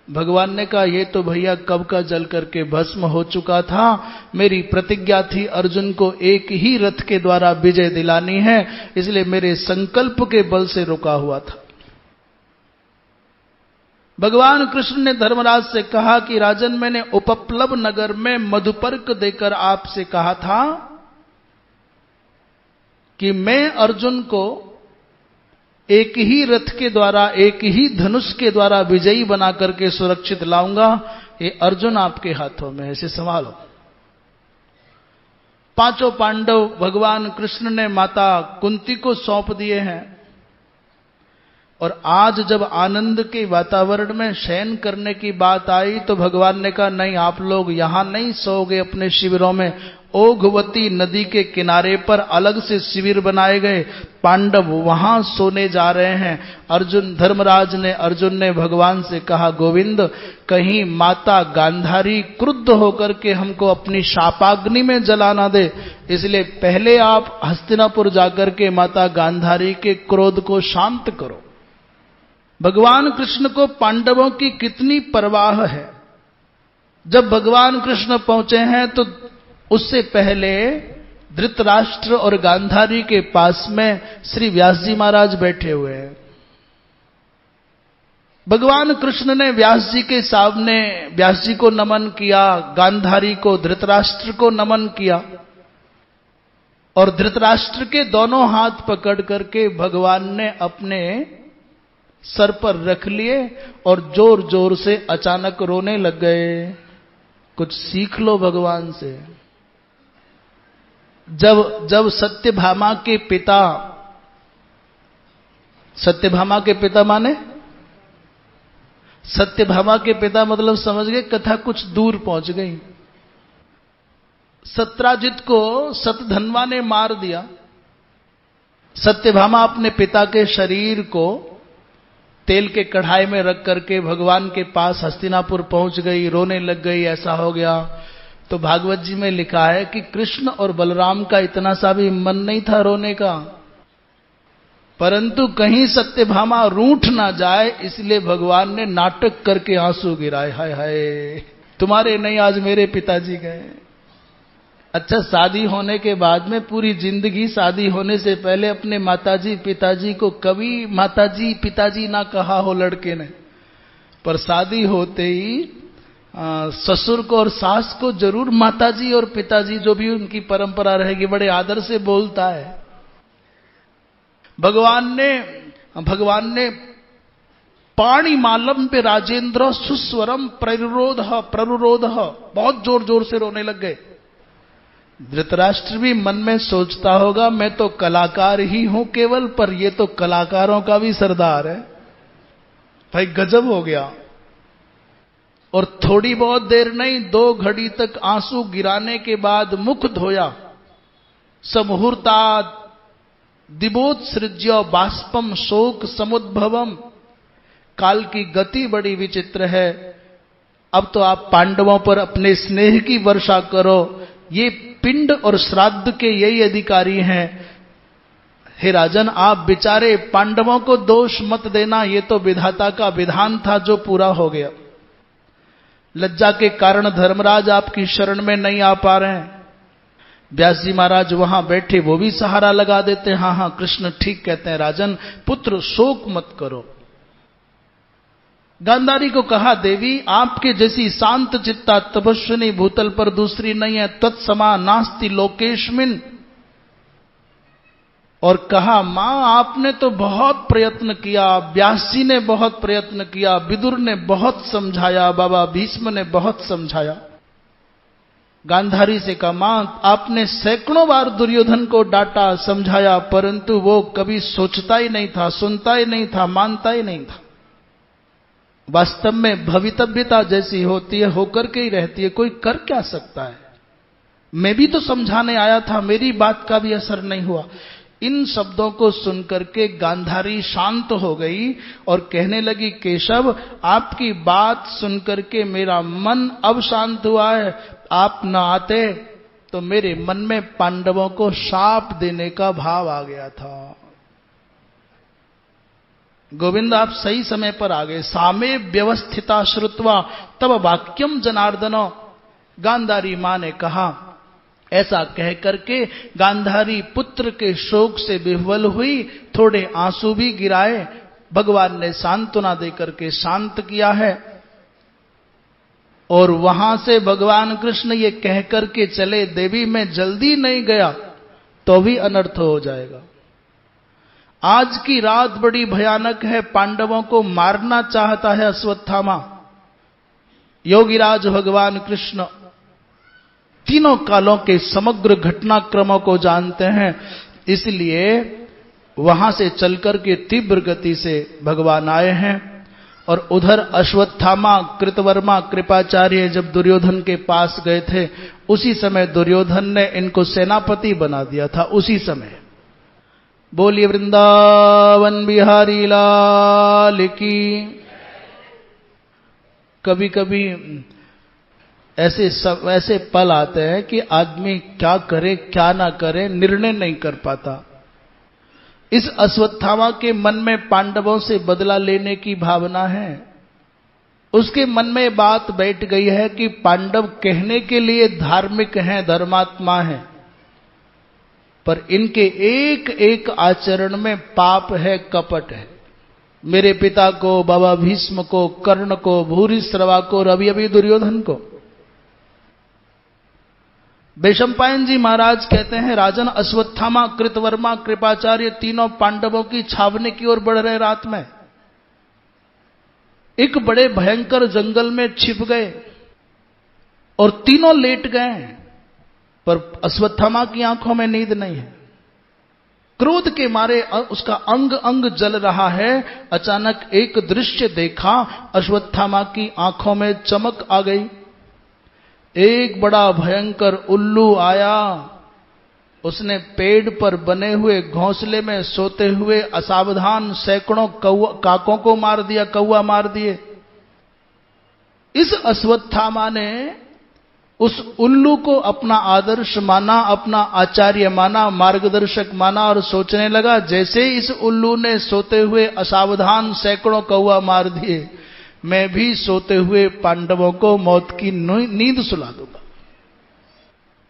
भगवान ने कहा ये तो भैया कब का जल करके भस्म हो चुका था। मेरी प्रतिज्ञा थी अर्जुन को एक ही रथ के द्वारा विजय दिलानी है, इसलिए मेरे संकल्प के बल से रुका हुआ था। भगवान कृष्ण ने धर्मराज से कहा कि राजन मैंने उपप्लव नगर में मधुपर्क देकर आपसे कहा था कि मैं अर्जुन को एक ही रथ के द्वारा, एक ही धनुष के द्वारा विजयी बना करके सुरक्षित लाऊंगा। ये अर्जुन आपके हाथों में है, इसे संभालो। पांचों पांडव भगवान कृष्ण ने माता कुंती को सौंप दिए हैं। और आज जब आनंद के वातावरण में शयन करने की बात आई तो भगवान ने कहा नहीं, आप लोग यहां नहीं सोओगे अपने शिविरों में। ओघवती नदी के किनारे पर अलग से शिविर बनाए गए, पांडव वहां सोने जा रहे हैं। धर्मराज ने अर्जुन ने भगवान से कहा, गोविंद कहीं माता गांधारी क्रुद्ध होकर के हमको अपनी शापाग्नि में जला ना दे, इसलिए पहले आप हस्तिनापुर जाकर के माता गांधारी के क्रोध को शांत करो। भगवान कृष्ण को पांडवों की कितनी परवाह है। जब भगवान कृष्ण पहुंचे हैं तो उससे पहले धृतराष्ट्र और गांधारी के पास में श्री व्यास जी महाराज बैठे हुए हैं। भगवान कृष्ण ने व्यास जी के सामने व्यास जी को नमन किया, गांधारी को, धृतराष्ट्र को नमन किया और धृतराष्ट्र के दोनों हाथ पकड़ करके भगवान ने अपने सर पर रख लिए और जोर जोर से अचानक रोने लग गए। कुछ सीख लो भगवान से। जब सत्यभामा के पिता माने सत्यभामा के पिता मतलब समझ गए, कथा कुछ दूर पहुंच गई। सत्राजित को सतधन्वा ने मार दिया। सत्यभामा अपने पिता के शरीर को तेल के कढ़ाई में रख करके भगवान के पास हस्तिनापुर पहुंच गई, रोने लग गई। ऐसा हो गया तो भागवत जी में लिखा है कि कृष्ण और बलराम का इतना सा भी मन नहीं था रोने का, परंतु कहीं सत्यभामा रूठ ना जाए इसलिए भगवान ने नाटक करके आंसू गिराए। हाय हाय, तुम्हारे नहीं आज मेरे पिताजी गए। अच्छा, शादी होने के बाद में पूरी जिंदगी, शादी होने से पहले अपने माताजी पिताजी को कभी माताजी पिताजी ना कहा हो लड़के ने, पर शादी होते ही ससुर को और सास को जरूर माताजी और पिताजी, जो भी उनकी परंपरा रहेगी, बड़े आदर से बोलता है। भगवान ने पाणिमालम पे राजेंद्र सुस्वरम प्ररुरोध बहुत जोर जोर से रोने लग गए। धृतराष्ट्र भी मन में सोचता होगा मैं तो कलाकार ही हूं केवल, पर ये तो कलाकारों का भी सरदार है। भाई गजब हो गया। और थोड़ी बहुत देर नहीं, 2 घड़ी तक आंसू गिराने के बाद मुख धोया। समुहूर्तात् दिवोत्सृज्य बाष्पम शोक समुद्भवम। काल की गति बड़ी विचित्र है। अब तो आप पांडवों पर अपने स्नेह की वर्षा करो। ये पिंड और श्राद्ध के यही अधिकारी हैं। हे राजन, आप बेचारे पांडवों को दोष मत देना, ये तो विधाता का विधान था जो पूरा हो गया। लज्जा के कारण धर्मराज आपकी शरण में नहीं आ पा रहे हैं। व्यास जी महाराज वहां बैठे, वो भी सहारा लगा देते हैं। हाँ, कृष्ण ठीक कहते हैं राजन, पुत्र शोक मत करो। गांधारी को कहा, देवी आपके जैसी शांत चित्ता तपस्विनी भूतल पर दूसरी नहीं है, तत्समा नास्ति लोकेशमिन। और कहा, मां आपने तो बहुत प्रयत्न किया, व्यास जी ने बहुत प्रयत्न किया, विदुर ने बहुत समझाया, बाबा भीष्म ने बहुत समझाया। गांधारी से कहा, मां आपने सैकड़ों बार दुर्योधन को डांटा समझाया, परंतु वो कभी सोचता ही नहीं था, सुनता ही नहीं था, मानता ही नहीं था। वास्तव में भवितव्यता जैसी होती है होकर के ही रहती है, कोई कर क्या सकता है। मैं भी तो समझाने आया था, मेरी बात का भी असर नहीं हुआ। इन शब्दों को सुनकर के गांधारी शांत हो गई और कहने लगी, केशव आपकी बात सुनकर के मेरा मन अब शांत हुआ है। आप न आते तो मेरे मन में पांडवों को शाप देने का भाव आ गया था। गोविंद आप सही समय पर आ गए। सामे व्यवस्थिता श्रुत्वा तब वाक्यम जनार्दनो। गांधारी मां ने कहा। ऐसा कह करके गांधारी पुत्र के शोक से विह्वल हुई, थोड़े आंसू भी गिराए। भगवान ने सांत्वना देकर के शांत किया है। और वहां से भगवान कृष्ण ये कह करके चले, देवी मैं जल्दी नहीं गया तो भी अनर्थ हो जाएगा। आज की रात बड़ी भयानक है, पांडवों को मारना चाहता है अश्वत्थामा। योगीराज भगवान कृष्ण तीनों कालों के समग्र घटनाक्रमों को जानते हैं, इसलिए वहां से चलकर के तीव्र गति से भगवान आए हैं। और उधर अश्वत्थामा, कृतवर्मा, कृपाचार्य जब दुर्योधन के पास गए थे, उसी समय दुर्योधन ने इनको सेनापति बना दिया था। उसी समय बोलिए वृंदावन बिहारी लाल की। कभी कभी ऐसे पल आते हैं कि आदमी क्या करे क्या ना करे निर्णय नहीं कर पाता। इस अश्वत्थामा के मन में पांडवों से बदला लेने की भावना है। उसके मन में बात बैठ गई है कि पांडव कहने के लिए धार्मिक हैं, धर्मात्मा हैं, पर इनके एक एक आचरण में पाप है, कपट है। मेरे पिता को, बाबा भीष्म को, कर्ण को, भूरिश्रवा को और अभी अभी दुर्योधन को। वैशंपायन जी महाराज कहते हैं, राजन अश्वत्थामा, कृतवर्मा, कृपाचार्य तीनों पांडवों की छावनी की ओर बढ़ रहे। रात में एक बड़े भयंकर जंगल में छिप गए और तीनों लेट गए, पर अश्वत्थामा की आंखों में नींद नहीं है। क्रोध के मारे उसका अंग अंग जल रहा है। अचानक एक दृश्य देखा, अश्वत्थामा की आंखों में चमक आ गई। एक बड़ा भयंकर उल्लू आया, उसने पेड़ पर बने हुए घोंसले में सोते हुए असावधान सैकड़ों काकों को मार दिया, कौवा मार दिए। इस अश्वत्थामा ने उस उल्लू को अपना आदर्श माना, अपना आचार्य माना, मार्गदर्शक माना और सोचने लगा, जैसे इस उल्लू ने सोते हुए असावधान सैकड़ों कौवा मार दिए, मैं भी सोते हुए पांडवों को मौत की नींद सुला दूंगा।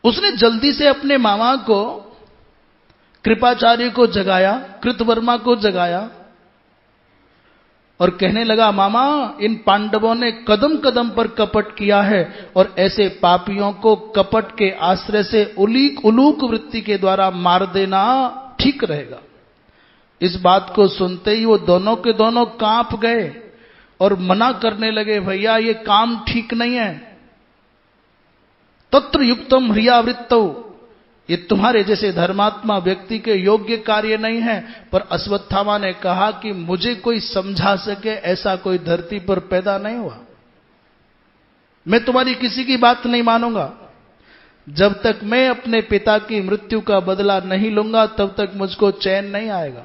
उसने जल्दी से अपने मामा को, कृपाचार्य को जगाया, कृतवर्मा को जगाया और कहने लगा, मामा इन पांडवों ने कदम कदम पर कपट किया है और ऐसे पापियों को कपट के आश्रय से उलूक वृत्ति के द्वारा मार देना ठीक रहेगा। इस बात को सुनते ही वो दोनों के दोनों कांप गए और मना करने लगे, भैया ये काम ठीक नहीं है। तत्र युक्तम ह्रियावृत्तौ, ये तुम्हारे जैसे धर्मात्मा व्यक्ति के योग्य कार्य नहीं है। पर अश्वत्थामा ने कहा कि मुझे कोई समझा सके ऐसा कोई धरती पर पैदा नहीं हुआ। मैं तुम्हारी किसी की बात नहीं मानूंगा। जब तक मैं अपने पिता की मृत्यु का बदला नहीं लूंगा तब तक मुझको चैन नहीं आएगा।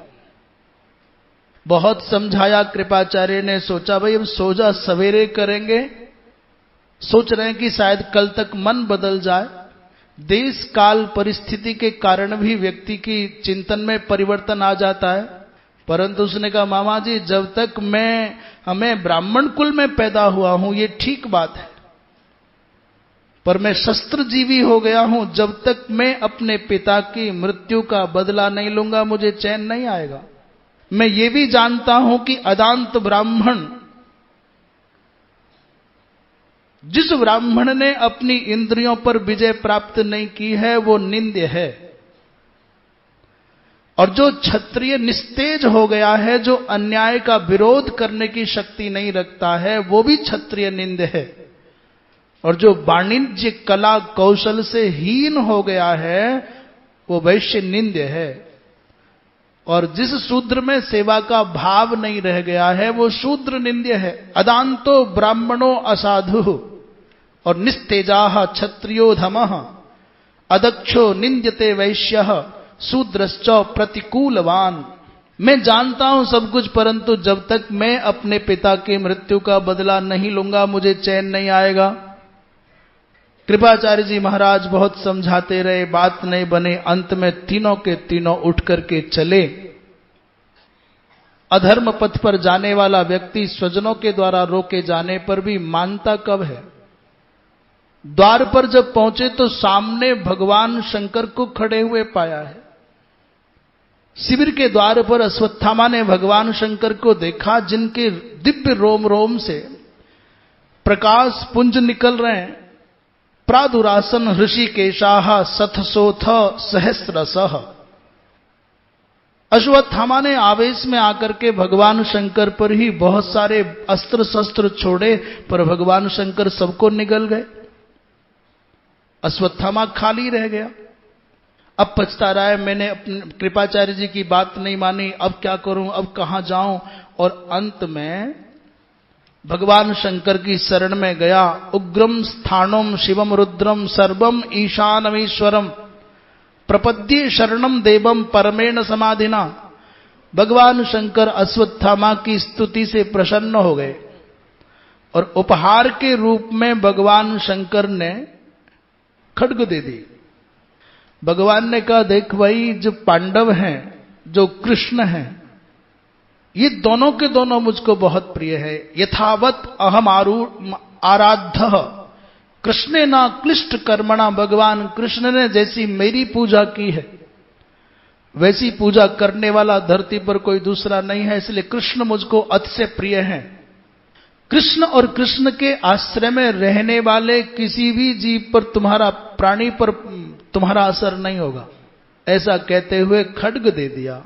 बहुत समझाया कृपाचार्य ने, सोचा भाई हम सो जा, सवेरे करेंगे। सोच रहे हैं कि शायद कल तक मन बदल जाए। देश काल परिस्थिति के कारण भी व्यक्ति की चिंतन में परिवर्तन आ जाता है। परंतु उसने कहा, मामा जी जब तक हमें ब्राह्मण कुल में पैदा हुआ हूं ये ठीक बात है, पर मैं शस्त्रजीवी हो गया हूं। जब तक मैं अपने पिता की मृत्यु का बदला नहीं लूंगा मुझे चैन नहीं आएगा। मैं ये भी जानता हूं कि अदांत ब्राह्मण, जिस ब्राह्मण ने अपनी इंद्रियों पर विजय प्राप्त नहीं की है वो निंद्य है। और जो क्षत्रिय निस्तेज हो गया है, जो अन्याय का विरोध करने की शक्ति नहीं रखता है, वो भी क्षत्रिय निंद्य है। और जो वाणिज्य कला कौशल से हीन हो गया है वो वैश्य निंद्य है। और जिस शूद्र में सेवा का भाव नहीं रह गया है वो शूद्र निंद्य है। अदांतो ब्राह्मणो असाधु और निस्तेजाह क्षत्रियो धमः अदक्षो निंद्यते वैश्यः शूद्रश्च प्रतिकूलवान। मैं जानता हूं सब कुछ, परंतु जब तक मैं अपने पिता की मृत्यु का बदला नहीं लूंगा मुझे चैन नहीं आएगा। कृपाचार्य जी महाराज बहुत समझाते रहे, बात नहीं बने। अंत में तीनों के तीनों उठ करके चले। अधर्म पथ पर जाने वाला व्यक्ति स्वजनों के द्वारा रोके जाने पर भी मानता कब है। द्वार पर जब पहुंचे तो सामने भगवान शंकर को खड़े हुए पाया है। शिविर के द्वार पर अश्वत्थामा ने भगवान शंकर को देखा, जिनके दिव्य रोम रोम से प्रकाश पुंज निकल रहे हैं। प्रादुरासन ऋषिकेशाः सथसोथ सहस्रशः। अश्वत्थामा ने आवेश में आकर के भगवान शंकर पर ही बहुत सारे अस्त्र शस्त्र छोड़े, पर भगवान शंकर सबको निगल गए। अश्वत्थामा खाली रह गया। अब पछता रहा है, मैंने अपने कृपाचार्य जी की बात नहीं मानी, अब क्या करूं, अब कहां जाऊं। और अंत में भगवान शंकर की शरण में गया। उग्रम स्थानम शिवम रुद्रम सर्वम ईशानमीश्वरम प्रपद्ये शरणम देवम परमेण समाधिना। भगवान शंकर अश्वत्थामा की स्तुति से प्रसन्न हो गए और उपहार के रूप में भगवान शंकर ने खड्ग दे दी। भगवान ने कहा, देख भाई, जो पांडव हैं, जो कृष्ण हैं, ये दोनों के दोनों मुझको बहुत प्रिय है। यथावत अहम आराध्य कृष्णे ना क्लिष्ट कर्मणा। भगवान कृष्ण ने जैसी मेरी पूजा की है, वैसी पूजा करने वाला धरती पर कोई दूसरा नहीं है, इसलिए कृष्ण मुझको अतिशय प्रिय है। कृष्ण और कृष्ण के आश्रय में रहने वाले किसी भी जीव पर, तुम्हारा प्राणी पर तुम्हारा असर नहीं होगा। ऐसा कहते हुए खड्ग दे दिया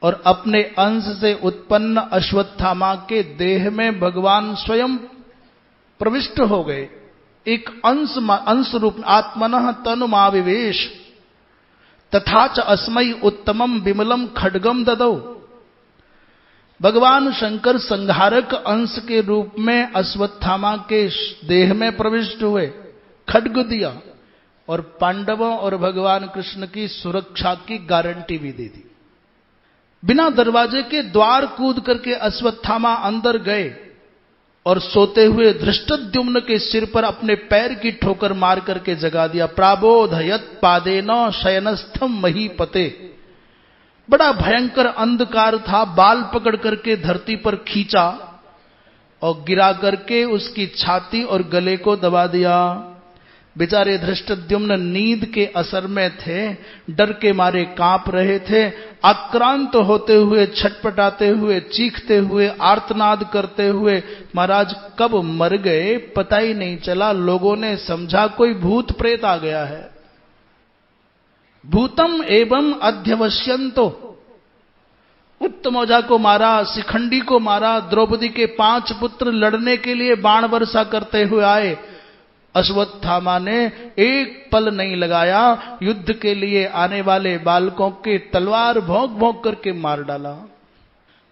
और अपने अंश से उत्पन्न अश्वत्थामा के देह में भगवान स्वयं प्रविष्ट हो गए। एक अंश रूप आत्मनः तनुमाविवेश तथा च अस्मै उत्तमम विमलम खड्गम ददौ। भगवान शंकर संहारक अंश के रूप में अश्वत्थामा के देह में प्रविष्ट हुए, खड्ग दिया और पांडवों और भगवान कृष्ण की सुरक्षा की गारंटी भी दे दी। बिना दरवाजे के द्वार कूद करके अश्वत्थामा अंदर गए और सोते हुए धृष्टद्युम्न के सिर पर अपने पैर की ठोकर मार करके जगा दिया। प्राबोधयत पादेन शयनस्थम महीपते। बड़ा भयंकर अंधकार था, बाल पकड़ करके धरती पर खींचा और गिरा करके उसकी छाती और गले को दबा दिया। बेचारे धृष्टद्युम्न नींद के असर में थे, डर के मारे कांप रहे थे, आक्रांत होते हुए, छटपटाते हुए, चीखते हुए, आर्तनाद करते हुए महाराज कब मर गए पता ही नहीं चला। लोगों ने समझा कोई भूत प्रेत आ गया है। भूतम एवं अध्यवश्यंतो। उत्तमौजा को मारा, शिखंडी को मारा, द्रौपदी के 5 पुत्र लड़ने के लिए बाण वर्षा करते हुए आए। अश्वत्थामा ने एक पल नहीं लगाया, युद्ध के लिए आने वाले बालकों के तलवार भोंक भोंक करके मार डाला।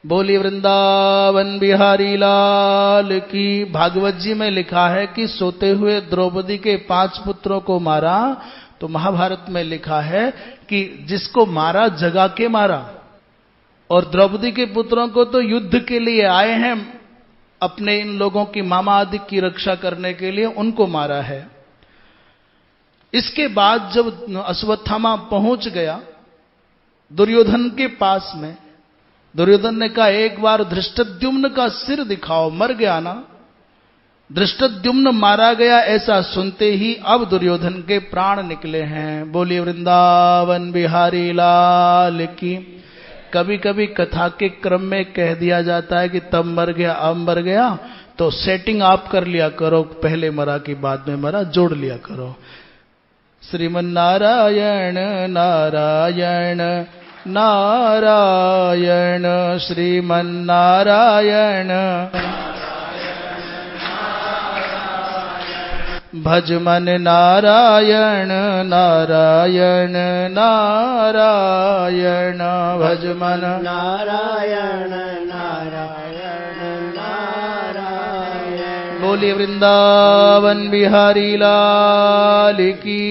बोली वृंदावन बिहारी लाल की। भागवत जी में लिखा है कि सोते हुए द्रौपदी के 5 पुत्रों को मारा, तो महाभारत में लिखा है कि जिसको मारा जगा के मारा। और द्रौपदी के पुत्रों को तो युद्ध के लिए आए हैं, अपने इन लोगों की मामा आदि की रक्षा करने के लिए उनको मारा है। इसके बाद जब अश्वत्थामा पहुंच गया दुर्योधन के पास में, दुर्योधन ने कहा, एक बार धृष्टद्युम्न का सिर दिखाओ। मर गया ना, धृष्टद्युम्न मारा गया ऐसा सुनते ही अब दुर्योधन के प्राण निकले हैं। बोलिए वृंदावन बिहारी लाल की। कभी कभी कथा के क्रम में कह दिया जाता है कि तब मर गया अब मर गया, तो सेटिंग आप कर लिया करो, पहले मरा कि बाद में मरा, जोड़ लिया करो। श्रीमन नारायण नारायण नारायण श्रीमन नारायण भजमन नारायण नारायण नारायण भजमन नारायण नारायण नारायण। बोलिए वृंदावन बिहारी लाल की।